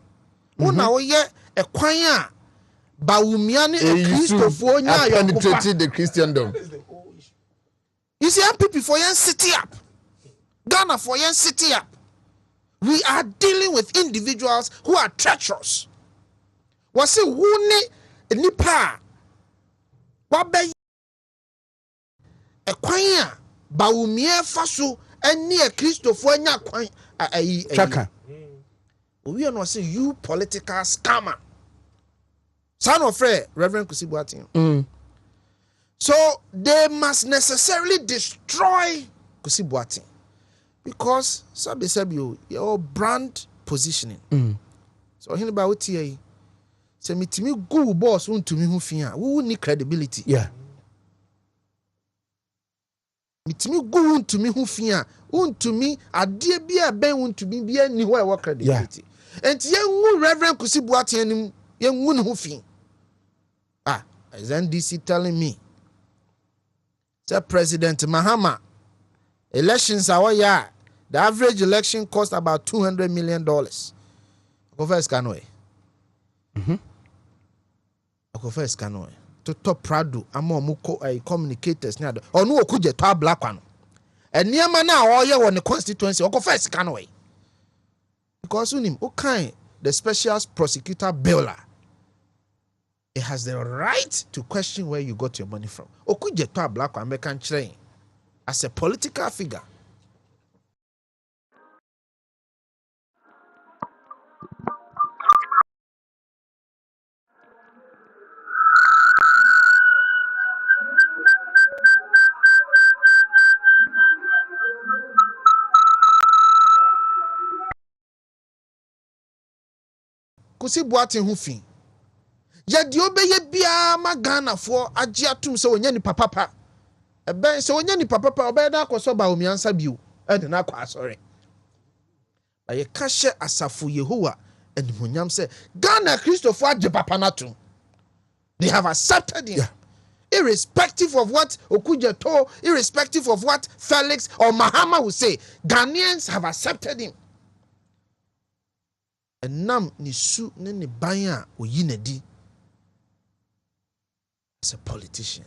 Who now ye a choir? Bawumia ni a Christopher nya penetrated the Christendom. You see, MPP for yan city up. Ghana for yan city up. We are dealing with individuals who are treacherous. Wasi wune nipa wabe e kwanya Bawumia faso eni a Christopher nya kwan Chaka. We are not saying you political scammer. Son of Reverend Kusi Boateng. So they must necessarily destroy Kusi Boateng because sabi your brand positioning. So Oheneba wotie say mitimi go boss untumi hu fia we need credibility. Yeah. Mitimi go untumi hu fia untumi ade bia ben untumi bia ni ho e wo credibility. Enti yenwu Reverend Kusi Boateng nim yenwu ne hu fia. Is NDC telling me? Sir President Mahama, elections are the average election cost about $200 million. Go first, Kanwe. Go first, Kanwe. To top Prado, amo muko communicators near the or no could to black one. And near man now all year on the constituency. Go first, Kanwe. Because unim okay, the special prosecutor Beulah. It has the right to question where you got your money from. Okuje to a black American train as a political figure. Kusi Boateng hu fi. Ya di obeye bia ma Ghana for agye atum se wonya ni papa ebe se wonya ni papa obeye da akoso Bawumia nsa biu ene na akwa asore aye ka hye asafo Yehowa enimonyam se Ghana Christopher agye papa natum. They have accepted him. Irrespective of what Okujeto, irrespective of what Felix or Mahama will say, Ghanaians have accepted him. And nam ni su ne ni banya oyinedi as a politician.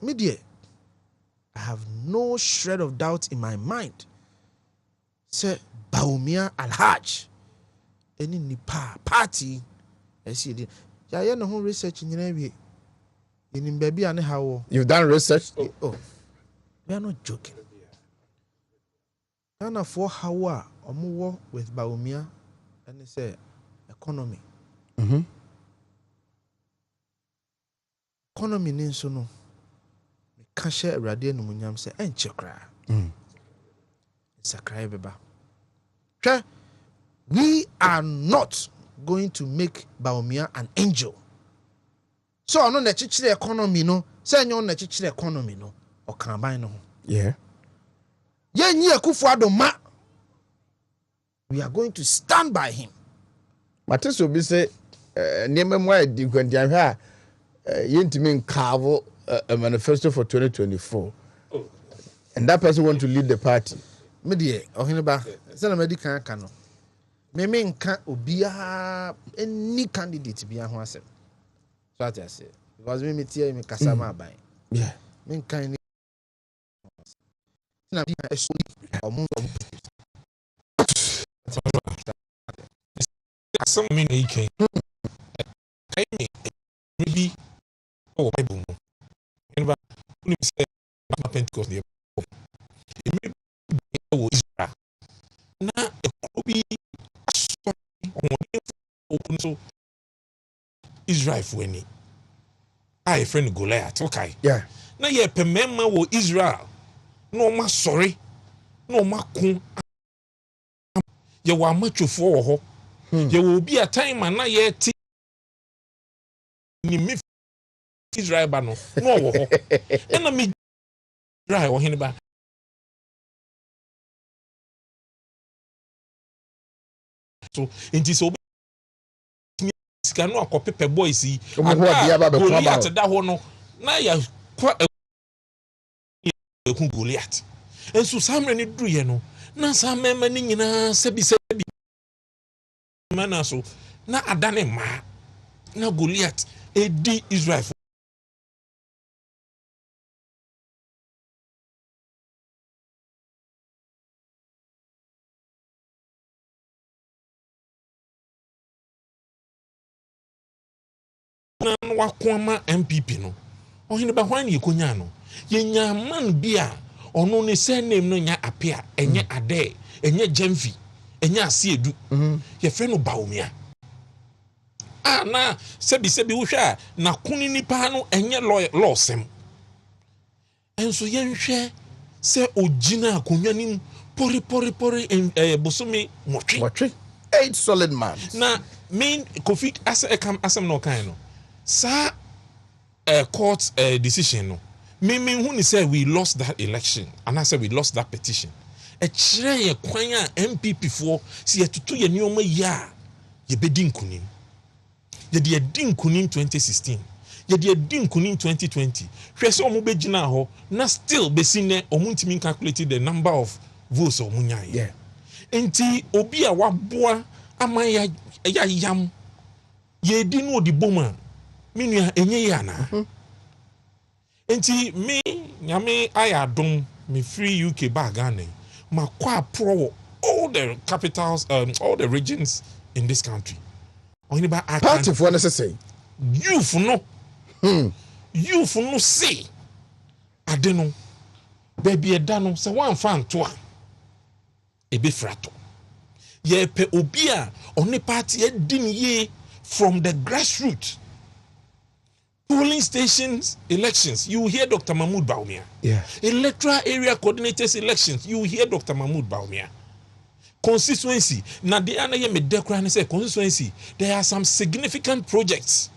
Media, I have no shred of doubt in my mind. Say Bawumia Alhaj, any nipa party, I see it. Yeah, no research in every in baby and how You've done research? oh, we are not joking. Ghana for how omuwo with Bawumia and they say economy. Economy ninso no me ka hye awrade no munyam se enche kra. Sakrai beba. We are not going to make Bawumia an angel. So no na chichire economy no, say nyo na chichire economy no, o kan ban no. Yeah. Yenyi Akufo-Addo ma. We are going to stand by him. Mateso bi say niema mo adi kwantian hwe a yentimi nkaavo a manifesto for 2024. And that person want to lead the party. Me de Oheneba, say na medi kan no. Me nka obia any candidate bia ho asem. So what I say, because me tie me kasa ma ban. Yeah. Me nka na bi na so omo asɛm mi na ikan kai me bi o bible mu enba uni sɛ na pentecost ne emi bi wɔ Israel na ekuro bi aso ɔmɔden okun so Israel fo ani a yɛ frɛ no Goliath okay Yeah. na yɛ pɛ mmarima wɔ Israel na ɔma sɔre na ɔma ko yɛwɔ amatwofoɔ wɔ hɔ yɛwɔ obi a time ma na yɛte ni me Israel ba no na ɔwɔ hɔ ɛna me Israel Oheneba so nti sɛ obi sika no akɔpepɛ boys yi Goliath da hɔ no na yɛ kwa ɛku Goliath nso saa mmerɛ no duruyɛ no na saa mmarima no nyinaa sɛbi mana so na adane mmaa na Goliath edi Israel na wakoma MPP no Oheneba hwan ne konya no yenya man bi a ɔno ne surname no nya apia enye ade enye Gemfi enye Asiedu ye frɛ no Bawumia na sebi wo hwɛ na kuni nipa no enye lawsem enso yenhwɛ sɛ ogina akonwa nim pori bosome motwe 8 solid months na main Kofi asem no kan no sa court decision no me who ni say we lost that election and I said we lost that petition e kire ye kwan a MPP for si yetutu ye nioma ya ye bedi nkunim ye de edi nkunim 2016 ye de edi nkunim 2020 hwe se omo begina ho na still besine omo ntimi calculate the number of votes omo nya ye enti obi a waboa ama ya yam ye edi no odi boma minua enye ya na enti me nyame ayadom me free UK bag Ghana ma kwa pro all the capitals all the regions in this country Oheneba party for necessary youth no say ade no baby eda no se wan fa nto a ebe frato ye pe obi a oni party edin ye from the grassroots polling stations elections you hear Dr. Mahmoud Bawumia. Yeah. Electoral area coordinators elections you hear Dr. Mahmoud Bawumia. Constituency na the ana ye me dekra say constituency there are some significant projects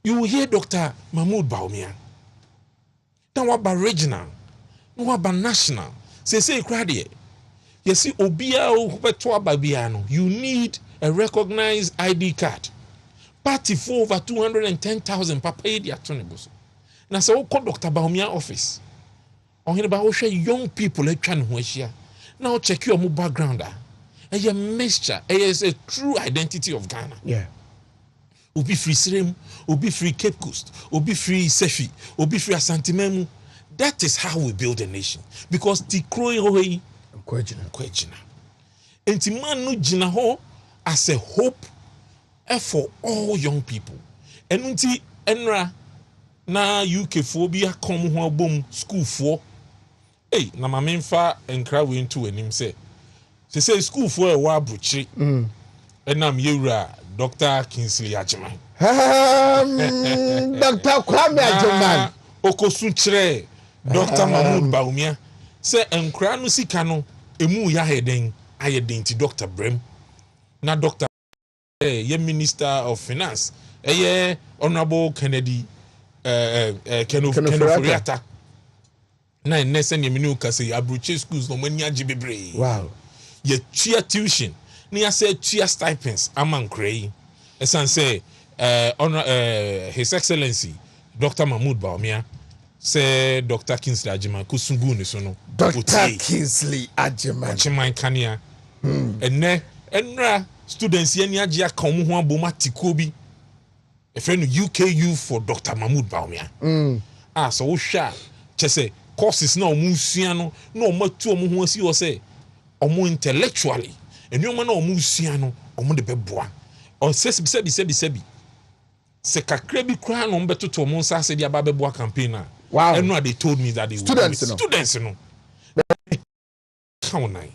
you hear Dr. Mahmoud Bawumia. Then what about regional what about national say crowd you see obia o beto ababia no you need a recognized ID card party for over 210,000 papa edi atonebos na say wo Dr. Bawumia office Oheneba wo hwe young people atwa ne ho ahia now check your background a mixture is a true identity of Ghana. Yeah. Obi free Srem, obi free Cape Coast, obi free Sefi, obi free Asante Memu. That is how we build a nation because the Kroy Kwejina. Enti man no jina ho as a hope for all young people. Enunti enra na UK phobia come ho abom school for hey na mamemfa enkra we into anim say school for a wa bruchi enam yewura Dr. Kingsley Ajiman Dr. Kwame Ajiman okosu kire Dr. Mahmoud Bawumia say enkra no sika no emu ya heden ayeden ti Dr. Brem na Dr. ye Minister of Finance Honorable Kennedy Kenoforiata na nese ne menu ka say abroche schools no mani age bebre wow ye tua tuition na ya say tua stipends among crey esan say His Excellency Dr. Mahmoud Bawumia say Dr. Kingsley Ajiman kusungu ni so no Dr. Kingsley Ajiman Ajiman kania enra students ye ni age aka omo ho aboma tiko bi e friend UK youth for Dr. Mahmoud Bawumia so wo hwa chese courses na ɔmo sua no na ɔmo atu ɔmo ho asi wɔ sɛ ɔmo intellectually nneɛma na ɔmo sua no ɔmo de bɛboa ɔsɛ sɛbi sɛ kakra bi koraa na ɔmo bɛtoto ɔmo nsa ase de aba bɛboa campaign a ɛno a they told me that they students no kaunai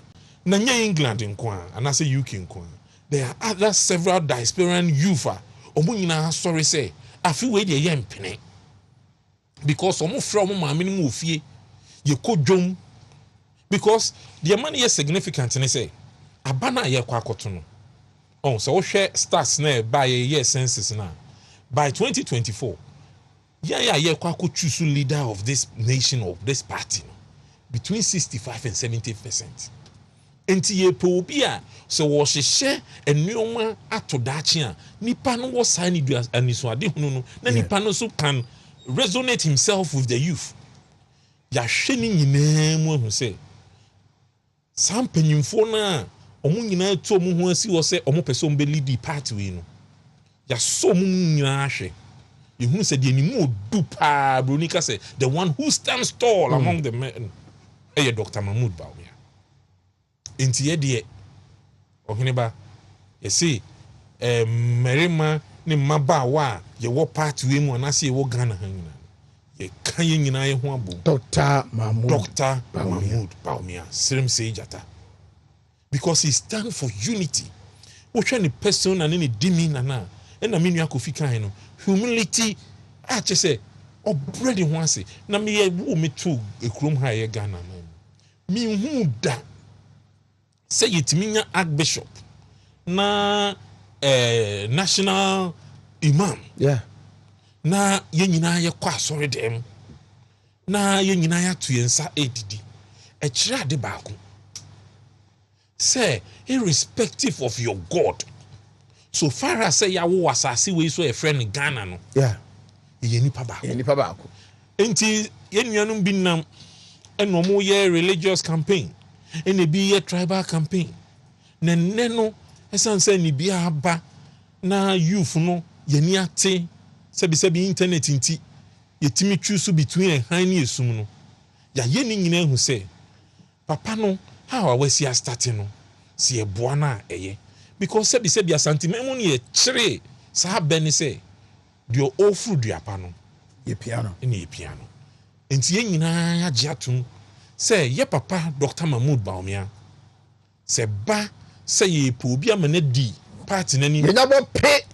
na nye England nko a anase UK nko a there are other several diasporan youth a ɔmo nyinaa sorry say afi we de yɛ mpene because ɔmo fra ɔmo maame no mu ofie ye kɔ dwom because the money is significant ne say abana yɛ kɔ akoto no oh so wohwɛ stats na by a year census na by 2024 yɛ kɔ choose leader of this nation of this party no, between 65 and 70%. Enti ye pe obi a so wo hyehyɛ enuoma ato daakye a nipa no wo sign du anisoade hunu no na nipa no so can resonate himself with the youth. Ya hwɛ ni nyinaa mu ahu sɛ sampanyimfo na ɔmo nyinaa to ɔmo ho asi wɔ sɛ ɔmo pɛ sɛ ɔmo lead party we no ya so ɔmo nyinaa hwɛ yehunu sɛ de animu odu paa bronika sɛ the one who stands tall among the men Dr. Mahmoud Bawumia. Enti ye de Oheneba say merima ne mabaawa ye wo party we mu anase ye wo Ghana han nyina ye kan ye nyina ye ho abo Dr. Mahmoud Bawumia Srim say jata because he stand for unity wo hwe ne person na ne dimi na na na me nua Kofi kan no humility a che say obredi ho ase na me ye wo me to ekrom ha ye Ghana na mi hu da say yetimi nya archbishop na national imam na ye nyina ye kwa asori dem na ye nyina ya to yensa edidi e kire ade baako say irrespective of your god so far as say ya wo asase we so a friend Ghana no ye nipa baako enti ye nuanum bi nam eno mo ye religious campaign ene bi ye tribal campaign na no esan say ni bi aba na youth no ye ni ate sebi internet nti yetimi choose between a high esum no ya ye ni nyina hu say papa no how awasi starting no si e boa na eye because sebi asante memu ne ye kire sa beni say dio ofru duapa no ye piano enti ye nyina ya giatum say ye papa Dr. Mahmoud Bawumia se ba say ye po obi amane di party nani ye nyabo pe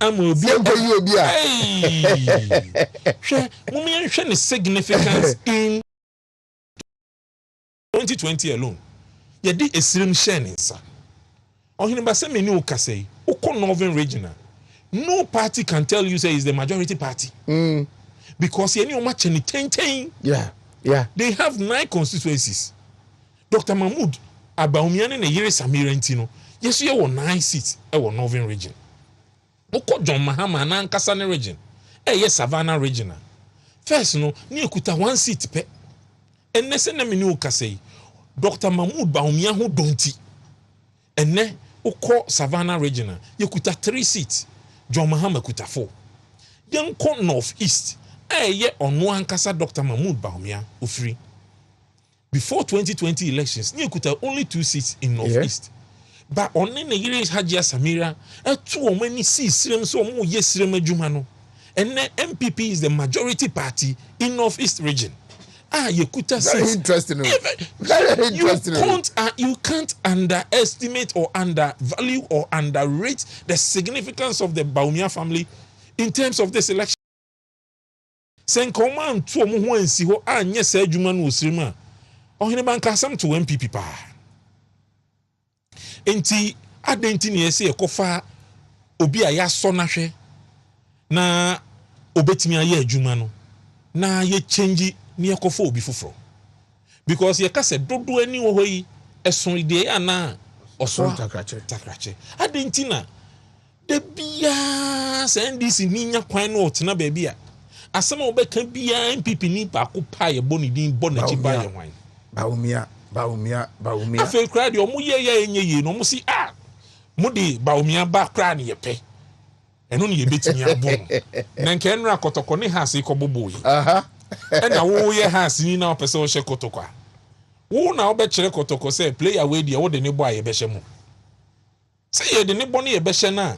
amu obi yi obi a hwe mumi hwe ne significance in 2020 alone ye di esrim share ne nsa Oheneba se me ni o kasei uko northern regional no party can tell you say is the majority party because any o match any 10 they have 9 constituencies. Dr. Mahmoud Bawumia ne yere Samira ntino yeso ye wo 9 seats e wo northern region uko John Mahama na Nkasa ne region ye Savannah regional first no ni ekuta 1 seat pe enne se na me ni o kasei Dr. Mahmoud Bawumia ho donti enne uko Savannah regional yekuta 3 seats John Mahama kuta 4 yanko north east ye ono ankasa Dr. Mahmoud Bawumia ofri before 2020 elections ni kuta only 2 seats in north east but onne ne yire Hajia Samira etu o mani si sirem so mo ye sirem adwuma no enne MPP is the majority party in north east region yekuta very interesting you can't underestimate or undervalue or underrate the significance of the Bawumia family in terms of this election. Sen command to omo ho ansi ho anye sa adwuma no osirem a Oheneba nka asem to MPP pa enti adenti ne yesi ekofa obi a ya so na hwe na obetimi aye adwuma no na ye change ne ekofa obi foforo because ye ka se dodo ani wo hoyi eson ide ana oso takrache adenti na de bia se NDC ni nya kwan no otena ba bia asema obeka bia MPP ni ba ko pa ye boni din bona chi ba ye hwan Bawumia afi kra de omo ye enye no mo si mo de Bawumia ba kra ne ye pe eno ne ye betimi abo na nke enra kotoko ne ha se ko bobo yi ɛna wo yɛ has ni na opese wo hye kotokwa wo na obɛkyerɛ kotoko say player we de wo de ne bɔ a yɛbɛhyɛ mu say yɛ de ne bɔ ne yɛbɛhyɛ na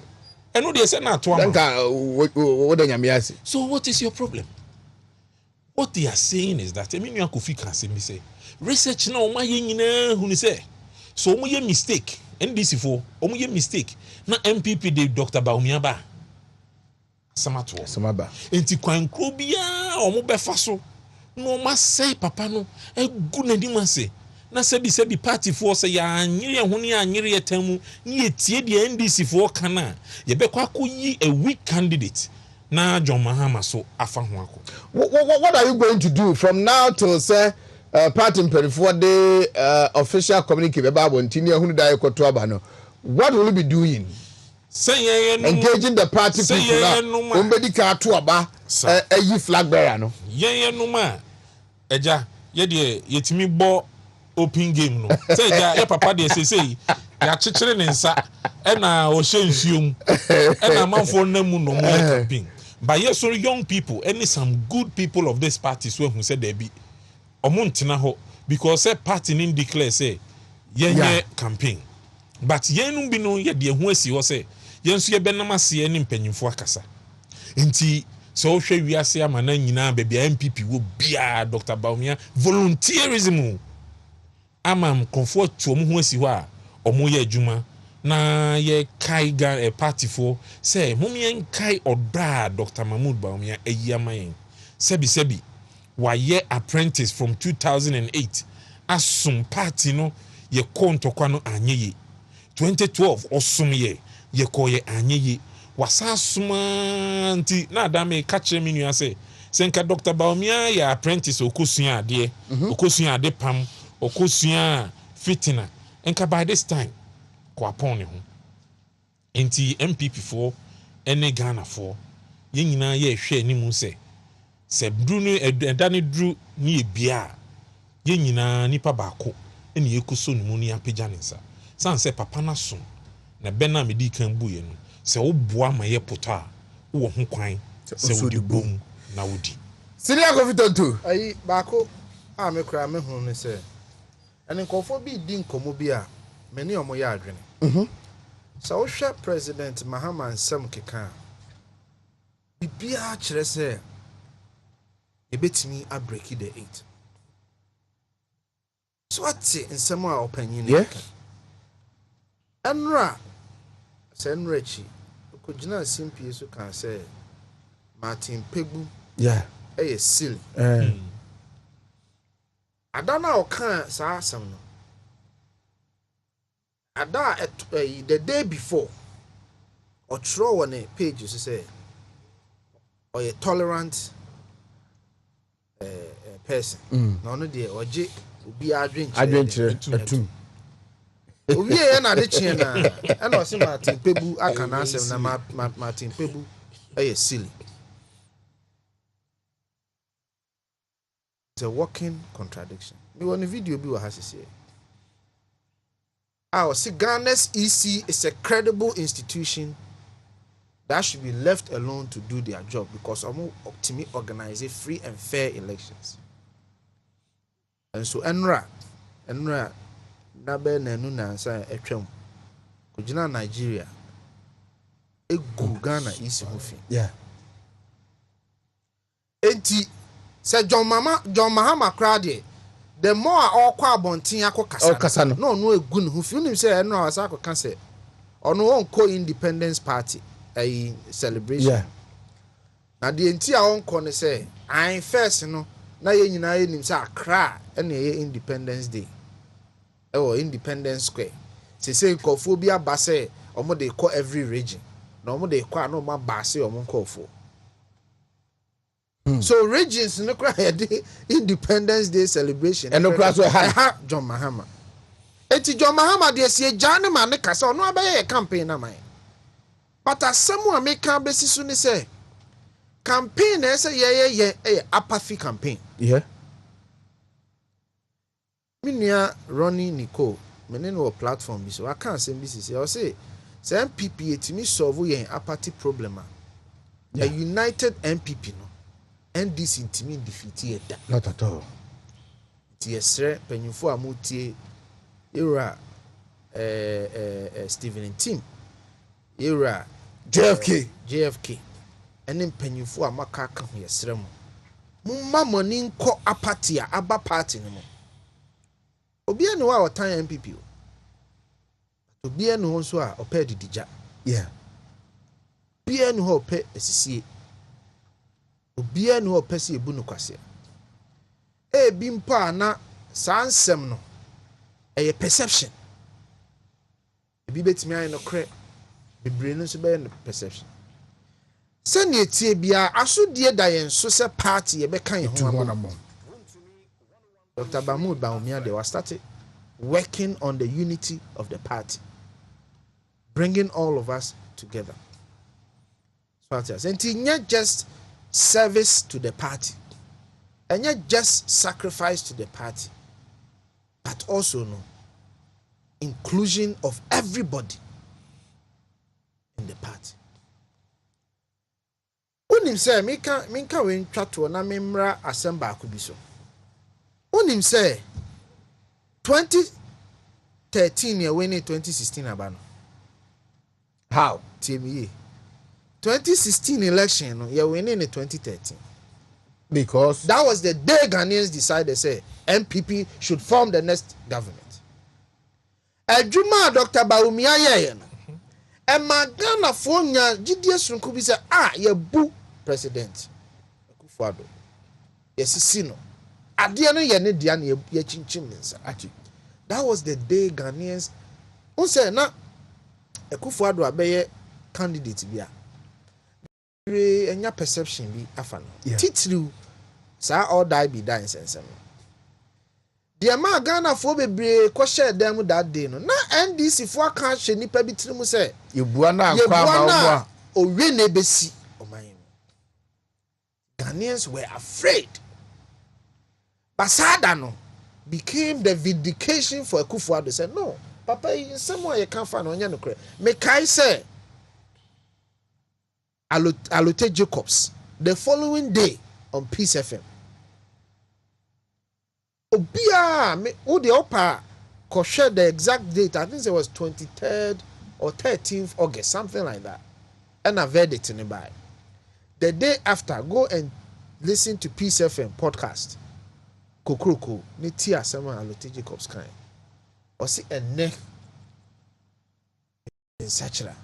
ɛno de sɛ na ato ama danka wo de nyame ase. So what is your problem? What they are saying is that emi nua Kofi can say me say research na o ma yɛ nyina hu ni say so o mo yɛ mistake NDC for o mo yɛ mistake na MPP de Dr. Bawumia ba samato samaba enti kwankro bia o mo bɛfa so no ma say papa no egu na di ma say na sebi party for say ya anyire ho ne anyire etamu ne etie de NDC for kana ye be kwa koyi a weak candidate na John Mahama so afa ho ako. What are you going to do from now till say party for the official communique about Wontumi ehunu da ekoto aba no? What will you be doing? Say engaging the party people now. Ombedi ka to aba yi flag bearer no. Yen no ma eja ye de yetimi bo open game no. Say eja e papa de say ya chichire ne nsa e na o hye nsuom e na manfo na mu no mo campaign. But yes, so young people, and some good people of this party so who said there be omuntina ho because say party nin declare say ye campaign. But yenum bi no ye de ho asi ho say yenso ye benam ase ni mpanyimfo akasa. Nti so hwe wiase ama na nyina be bia MPP wo bia Dr. Bawumia volunteerism ama comfort to mo ho asi ho a omo ye adwuma na ye kai a party for say mumien kai odra Dr. Mahmoud Bawumia eyamayen sebi wa ye apprentice from 2008 asum party no ye kontokwa no anyeye 2012 osum ye ko ye anyeye wasa sumanti na adame ka kire me nua say senka Dr. Bawumia ye apprentice okosua ade okosua ade pam okosua fitina enka by this time kwapon ne ho enti MPP for ene Ghana for ye nyina ye hwe animu se dru no edane dru ni ebia ye nyina nipa baako ene yekuso no mu ni apagya ne nsa san se papa na so na bena medi kan buye no se wo boa ma ye poto a wo ho kwan se wo di bom na wodi Senior Kofi ayi baako a me kura me hu ne se ene nkofo bi di nkomo bi a many omo ya adwene so wo hwe President Mahama nsem keka bibia kire se e betimi a break the 8 so ati nsem a opanyin ne enra senrechi ko gina simpie so kan se Martin Pegbu eye silly adana o kan sa asem no ada the day before or throw on a page you say or a tolerant person no no dey oje obi adwenche atum obi e na de chie na e na o se Martin Pegbu aka na asem na Martin Pegbu silly. It's a walking contradiction. Me want a video be what has to say. Our Ghana's EC is a credible institution that should be left alone to do their job because I'm optimi organize free and fair elections. And so Enra nabe na nuna sa etwem kujina Nigeria egu Ghana EC hofi. Enti se John Mahama crowd the more all kwa bontin akokasa no egu ne ho fi unim say eno asa akoka say ono won ko independence party a celebration na de enti a won ko ne say I first no na ye nyina ye nim say Accra na ye Independence Day or Independence Square say nkofo bi aba say omo dey call every region na omo dey call no ma ba say omo nkofo. So regions no cry Independence Day celebration and no cry so high John Mahama. Eti John Mahama dey see Jane man ne kasa no abaye campaign na man. But as someone make can be so ni say campaign na say ye apathy campaign. Minia Ronnie Nicole menen no platform bi so I can't say this say o say MPP etimi solve yen apathy problem a united MPP no NDC ntimi defeat da. Not at all. Ti yesre panyimfo a mutie era Stephen Tim era JFK ene panyimfo a maka ka ho yesre mo. Mumma moni nko apati a aba party no mo. Obi ene wa otan MPP o. Obi ene ho so a opa didija. Yeah. Obi ene ho opa esisie. Obi ene ho opa se ebu no kwase. Ebi mpa na sansem no eye perception. Ebi betimi ayi no kre bebre no so be no perception. Send ye tie bia asodie da yen so se party ye be kan ye ho amon. Dr. Bawumia they were started working on the unity of the party, bringing all of us together. So it's not just service to the party, and not just sacrifice to the party, but also inclusion of everybody in the party. Unim say minka we ntwato na memra assemble akubiso. Unim say 2013 ye when 2016 abano. How? TME. 2016 election no ye winning in 2013. Because that was the day Ghanaians decided say MPP should form the next government. Ejuma Dr. Bawumia ye no. E magana fo nya gidie sunku bi say ye bu president Akufo-Addo. Yes no. Ade no ye ne dia na ye chinchim nsa. That was the day Ghanaians who say na Akufo-Addo abeye candidate bia. Enya perception bi afa no. Titru sa all die be die sensem. The ma Ghana fo bebre ko share dem that day no. Na NDC fo aka hye nipa bi tiri mu say yebua na akwa ma owe na ebesi oman. Ghanaians were afraid. Basada no became the vindication for Akufo-Addo. Said no, Papa, someone you can't find on your no. Me kai say Alote Jacobs the following day on Peace FM. Obia me the opa ko share the exact date. I think it was 23rd or 13th August, something like that. And I read it in the by. The day after, go and listen to Peace FM podcast. Kokroko ni ti asema Alote Jacobs kan. O si enne nsachira.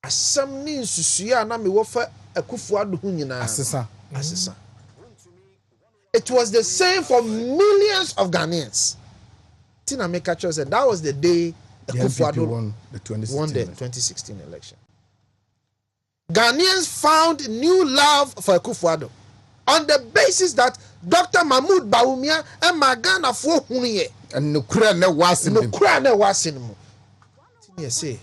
Asam ni nsusuya na me wo fa Akufo-Addo hu nyina. Asesa. It was the same for millions of Ghanaians. Tina Mekacho said that was the day Akufo-Addo won the 2016 election. Ghanaians found new love for Akufo-Addo on the basis that Dr. Mahmoud Bawumia and Magana for Huniye and Nukura ne wasin mu. Tinya say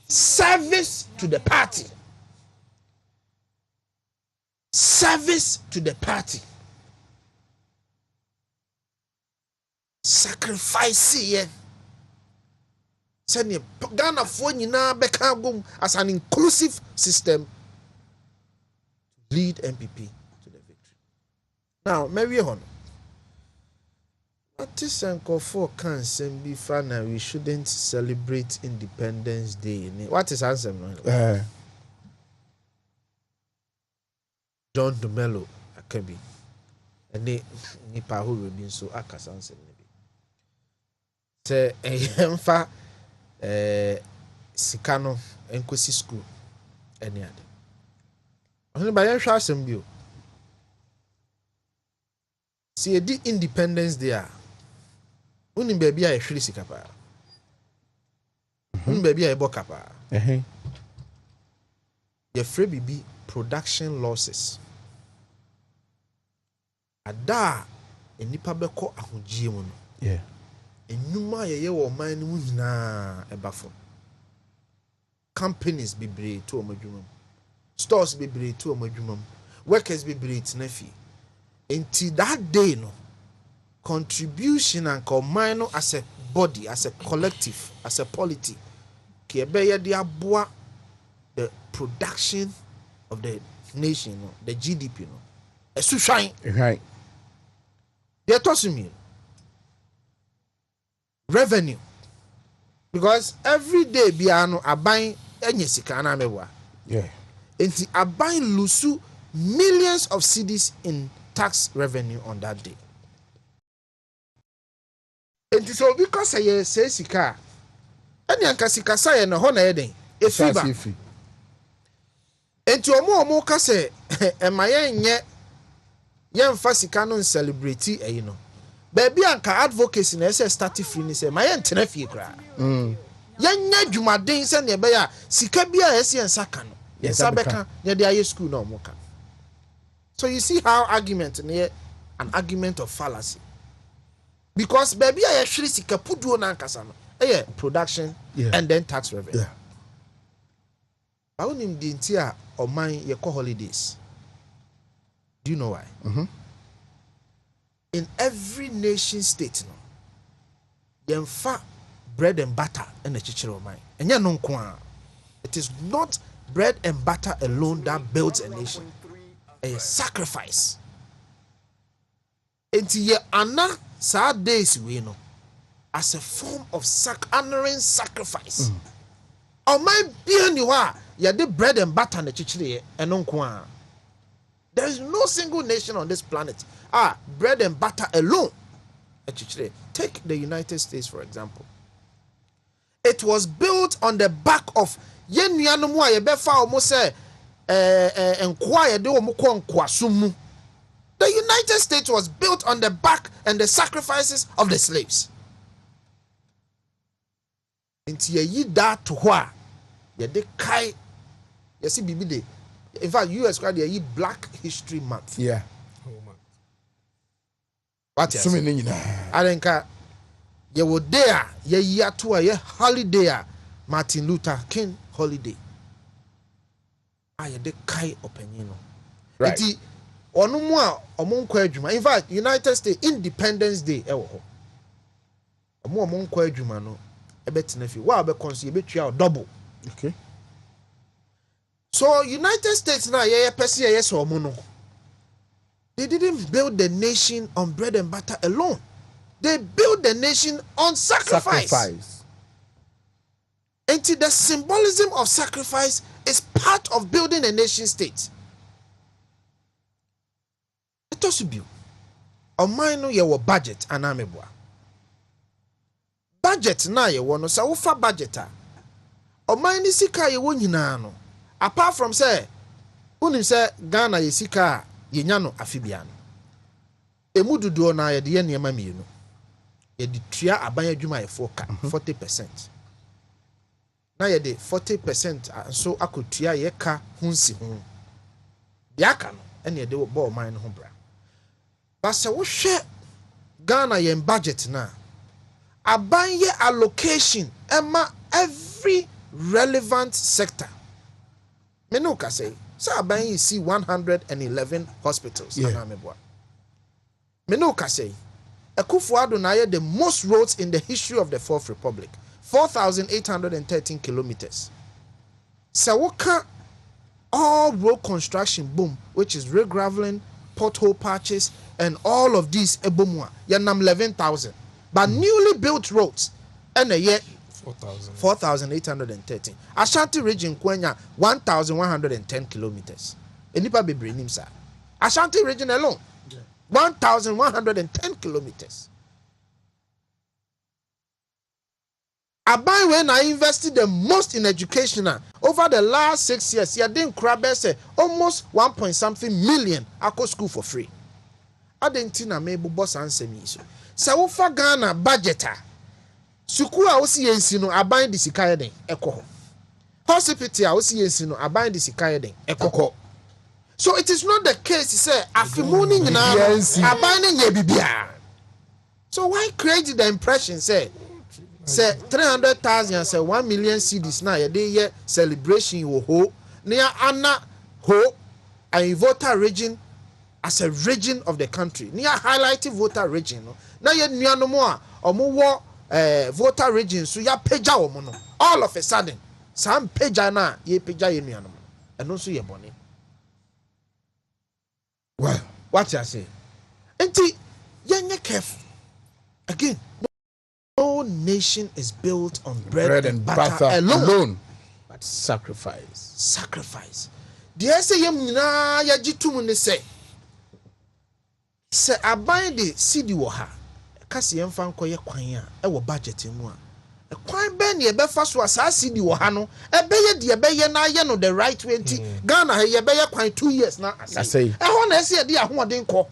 service to the party. Service to the party. Sacrifice ye. Send Ghana for nyina beka gum as an inclusive system to lead MPP to the victory. Now, Mary Hon. What is Uncle for can send be fun we shouldn't celebrate Independence Day? What is answer? John Dumelo Akabi. And nipa who will be so akasanse. Say emfa sikano enkosi school any ade. Oni ba yen hwa asem bio. See a di Independence Day a uni baby a ehwiri sikapa. Uni baby a ebo kapa. Ye free bibi production losses. Ada enipa beko ahogye mu no. Yeah. Enuma ye wo man mu nyina ebafo. Companies bebre to omadwuma. Stores bebre to omadwuma. Workers bebre tnafi. Until that day no contribution and combine as a body, as a collective, as a polity, ke be ye de aboa the production of the nation no the GDP no esu hwan Right. they toss me revenue because every day biano aban enye sika na mewa Yeah. enti aban lusu millions of cedis in tax revenue on that day enti so because say sika eni anka sika say na ho na yeden efiba enti omo ka say emaye nye yemfa sika no celebrate eyi no baby anka advocacy na say start free ni say maye ntena fie kra yanya dwumaden se ne be ya sika bia ese ensaka no yensa beka ye de aye school na omoka. So you see how argument near an argument of fallacy because baby aye hwere sika puduo na ankasa no production and then tax revenue. Ba wonim di nti a oman ye call holidays. Do you know why? In every nation state no yemfa bread and butter and a chichiro oman. Enya no nko a. It is not bread and butter alone that builds a nation. A sacrifice. Enti ye ana sa days we no as a form of honoring sacrifice. Oman bia ni wa ye de bread and butter na chichire eno nko a. There is no single nation on this planet bread and butter alone. Take the United States for example. It was built on the back of yenuanom a yebefa omo say enkoa ye de omo ko nkoaso mu. The United States was built on the back and the sacrifices of the slaves. Inti ye that to ho a ye de kai ye see bibi de. In fact, US called the Black History Month. Yeah. What So many I think ye were there, ye year to a holiday, Martin Luther King holiday. I de kai opinion. Right. Iti onu mu a omon kwa adwuma. In fact, United States Independence Day ewo ho. Omon kwa adwuma no ebetena fi. Wa be consider betua double. Okay. So United States now yes or mono. They didn't build the nation on bread and butter alone. They built the nation on sacrifice. And the symbolism of sacrifice is part of building a nation state. It also build. On mine no your budget and amebwa. Budget na ye wono sa ufa budgeta. On mine ni sika ye wonyina no. Apart from say unim say Ghana ye sika ye nya no afibia no. Emu dudu na ye de ye niema mienu. Ye de tua aban adwuma ye foka 40%. Na ye de 40% so akotua ye ka hunsi hu. Ya ka no ene ye de bo man no ho bra. Ba se wo hwe Ghana ye budget na aban ye allocation ema every relevant sector. Menuka say, aban you see 111 hospitals. Yeah. Menuka say, Akufo-Addo na the most roads in the history of the Fourth Republic, 4,813 kilometers. Sawoka all road construction boom, which is regraveling, pothole patches, and all of these ebomwa, yanam 11,000. But newly built roads, and a year 4,813. Ashanti region Kwenya 1,110 kilometers. Enipa bebre nim sa. Ashanti region alone 1,110 kilometers. Abai when I invested the most in education over the last 6 years, you didn't grab almost 1 point something million ako school for free. Adentina mebu boss answer me so. Sa ufa Ghana budgeter. Suku a osi yensi no aban de sika yeden ekoho. Hospital a osi yensi no aban de sika yeden ekoho. So it is not the case say afimuni nyina aban ne nya bibia. So why create the impression say 300,000 say 1 million cedis na ye dey ye celebration wo ho near ana ho a voter region as a region of the country near highlighting voter region no na ye nuanom a omo wo voter region so ya peja wo no all of a sudden some peja na ye peja ye nuanom eno so ye bone Well, what you say? Enti, yenye careful. Again, no nation is built on bread and butter alone. But sacrifice. Sacrifice. The say yem nyina ya jitum ne say. Se aban de sidi wo ha. Kase yem fa nkoye kwan a e wo budget mu a. E kwan ben ye be fa so asa sidi wo ha no. E be ye de be ye na ye no the right way nti. Ghana ye be ye kwan 2 years na asay. E ho na ese de ahoden kɔ.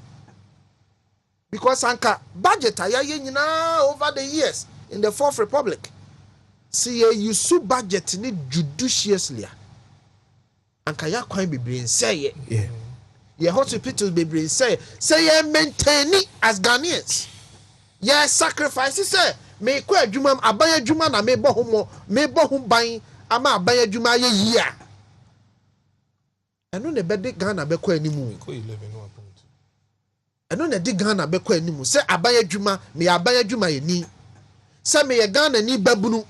Because anka budget aya ye nyina over the years in the Fourth Republic. See you su budget ni judiciously. Anka ya kwan bebre say Yeah. Ye hospital bebre say ye maintain it as Ghanaians. Ye sacrifice say me kwa adwuma aban adwuma na me bo ho ban ama aban adwuma ye yi a. Eno ne bede Ghana be kwa animu. Ko 11 no appoint. Eno ne di Ghana be kwa animu say aban adwuma me aban adwuma ye ni. Say me ye Ghana ni babunu.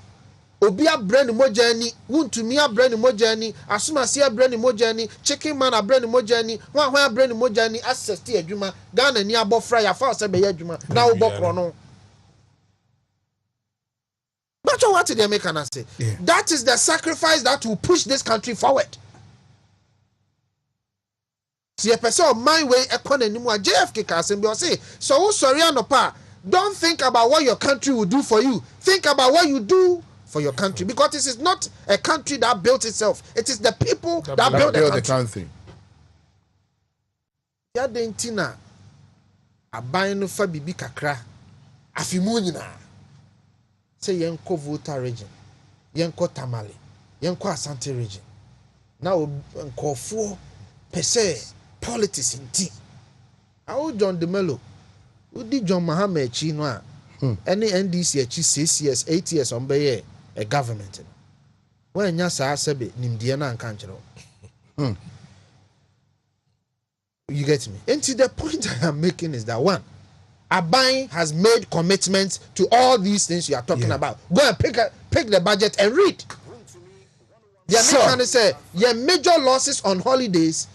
Obi abrɛ ne mogya ani, Wontumi abrɛ ne mogya ani, Asomasi abrɛ ne mogya ani, Chicken Man abrɛ ne mogya ani, hwan abrɛ ne mogya ani, access ti adwuma, Ghana ni abɔfra ya fa sɛ bɛyɛ adwuma, na wo bɔkɔ no. But what did they make an say? That is the sacrifice that will push this country forward. See a person of my way economy JFK can say so sorry anopa, don't think about what your country will do for you. Think about what you do for your country, because this is not a country that built itself. It is the people that built the country. Ya dentina aban no fa bibi kakra afimu nyina say yenko Volta region, yenko Tamale, yenko Asante region. Now nkofo pese politics inti. Awo John De Mello, udi John Mahama chi no a any NDC achi 6 years 8 years on be a government. When nya sa sebe nimdie na nka nkyerɛ. You get me? And the point I am making is that one, Aban has made commitments to all these things you are talking about. Go and pick the budget and read. The Americans say your major losses on holidays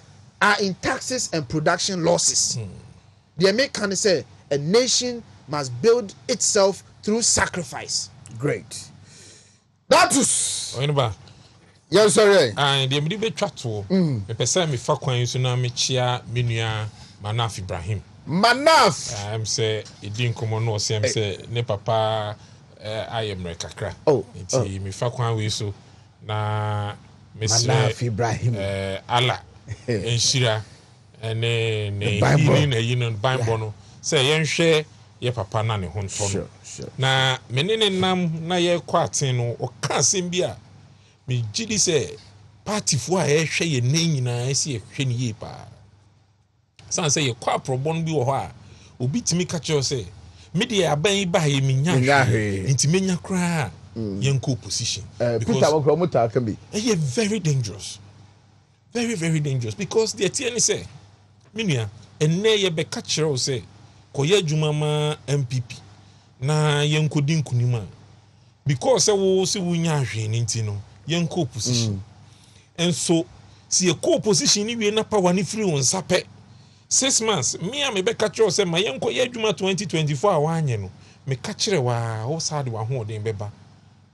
are in taxes and production losses. The Americans say a nation must build itself through sacrifice. Great. That is. Oheneba. Yes, sorry. And the me be twato. Me pese me fa kwan so na me chia me nua Manaf Ibrahim. Manaf. I'm say edin komo no say am say ne papa I am kakra. Oh. Nti me fa kwan we so na me Manaf Ibrahim. ala enshira ne Bible. healing e yin Bible no say yenhwe ye papa na ne ho nto Sure. na menene nam na ye kwaten no o ka asem bi a me gidi say party fo a ye hwe ye nan nyina ese ye hwe ne ye pa san say ye kwa probon bi wo ho a obi timi ka che say me de aban ba ye menya hwe nti menya kra ye nko position Peter Mokromuta can be. ye very dangerous, very dangerous, because the TN say menua enne ye be ka kire say koye adwuma ma MPP na yenkodi nkunima because wo se wunya ahwe ni ntino yenko position and so see a co-position ni we na power ni free on sape 6 months me am be catch say ma yenko ye adwuma 2024 awa anye no me ka kire wa wo sade wa ho den beba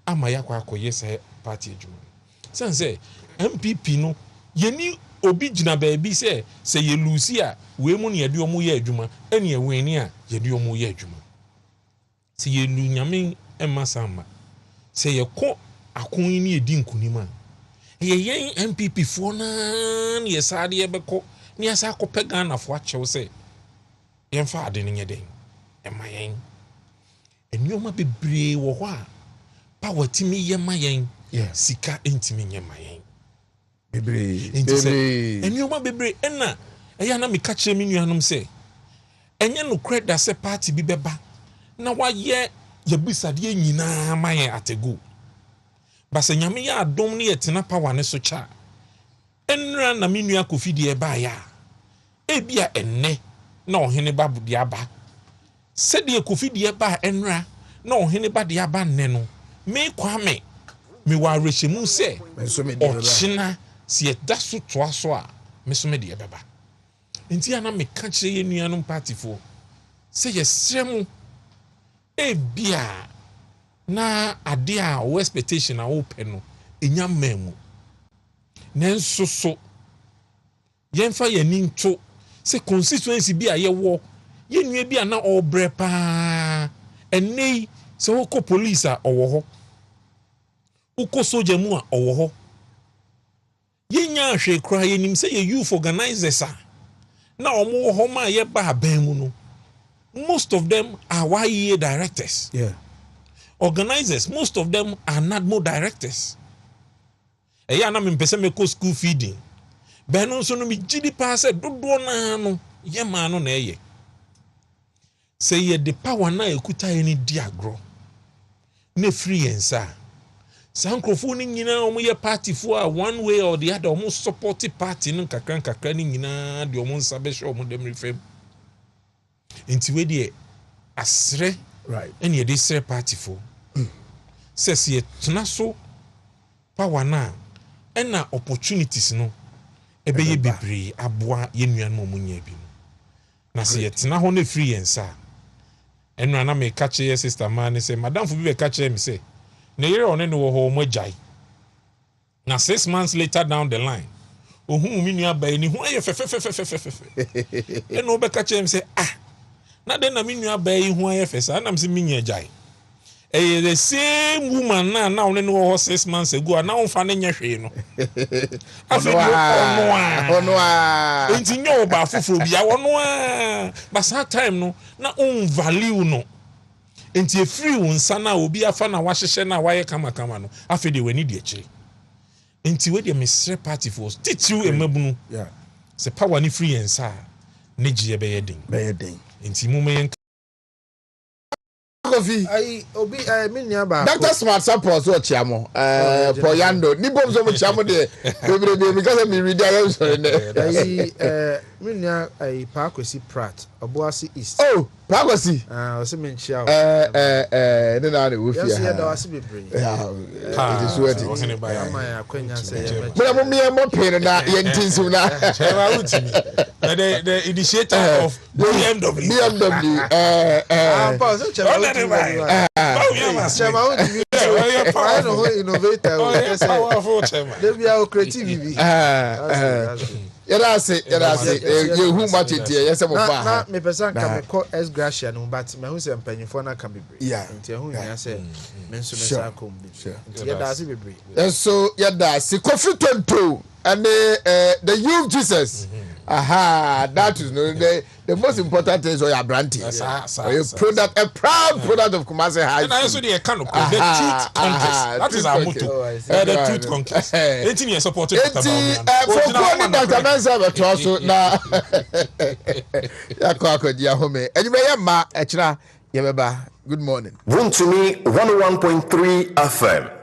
ama yakwa akoye say party adwuma sense MPP no yeni obi gina baabi say ye lucy a we mu ne yede omu ye adwuma ene eweni a yede omu ye adwuma si ye lu nyame emma sama se ye ko akon ni edi nkunima ye yen MPP fo na ye sade ye beko ni asa akopɛ Ghana fo akyɛw se ye mfa ade ne nyeden emma yen enioma bebree wo ho a pa watimi ye ma yen sika entimi nye ma yen bebree enioma bebree enna eya na me ka kyerɛ me nuanom se enye no credit se party bi beba na waye yabisade nyina maye atego basa nyame ya adom ne yetena power ne so cha enra na menua kofidi e ba ya ebia enne na Oheneba de aba sede kofidi e ba enra na Oheneba de aba nne no me kwame me wa rehemu se ochina si eda so toa so a me so me de beba nti ana meka kyerɛ yɛ nuanom partyfoɔ sɛ yɛsrɛ mu ebia na ade a wo expectation a wopɛ no ɛnya mmaa mu nanso so yɛmfa yɛni nto sɛ constituency bi a yɛwɔ yɛnnua bi a na ɔbrɛ paa ɛnɛ yi sɛ wokɔ police a ɔwɔ hɔ wokɔ soja mu a ɔwɔ hɔ yɛnya ahwɛ koraa yɛnim sɛ yɛ youth organizers a na ɔmo wɔ hɔ ma a yɛba aban mu no most of them are YEA directors. Yeah. Organizers, most of them are NADMO directors. Eya na me pese me ko school feeding. Ben no so no me gidi pa se dodo na no ye ma no na eye. Say ye the power na ekuta ye ni diagro. Ne free ensa. Sankrofo ni nyina omo ye party fo a one way or the other omo support party no kakran ni nyina de omo nsa be show omo dem refem. Enti we de asre Right. And ye this party for says ye tnaso power na and na opportunities no ebe ye bebre aboa ye nuan mo munya bi na se ye tna ho na free ensa enu na me catch ye sister man say madam fu bi be catch me say na yere one no wo ho mo jai na 6 months later down the line ohun mi nua ba ni ho aye fe enu be catch me say na den na me nua ba yi ho aye fesa na me se me nya jai the same woman na one no 6 months ago na on fa na nya hwe no afi ono a enti nya oba foforo bia ono a but that time no na on value no enti e free won sa na obi afa na wahyehye na waye kama no afi de wani de akire enti we de mesre party force teach you emabunu Yeah. se power ni free and sa ne gie be yedin nti mu me Coffee. I obi me nua ba. Dr. Smart support so chiamo. Poyando. Ni bom so mo chiamo de. Bebrebe because me read am so ne. Me nua pa kwesi Pratt. Oboase East. Oh, pa kwesi. O se me nchia o. Ne na wo fia. Yes, da wase bebre. It is what it. Oheneba ya. Ama ya kwanya se ye me. Mo me mo pin na ye ntinsu na. Chema Wontumi. The initiator of BMW. Pa so chema. Bawumia Chema Wontumi. I know who innovator. Powerful Chema. They be our creativity. Yada say you who much it here yes mo fa. Na me person ka me call S Gracia no but me hu say mpanyifo na ka bebre. Yeah. Nti hu nya say me nso me sa kom bi. Nti yada ase bebre. And so yada say Kofi Tonto and the youth Jesus. Aha, that is no the most important thing is your branding. Your product, a proud product of Kumasi High. And I also the kind of the truth contest. That is our motto. The truth contest. Anything you support it. For calling Dr. Mensa to also na. Ya kwa dia home. Anyway, ma echira yebeba. Good morning. Wontumi 101.3 FM.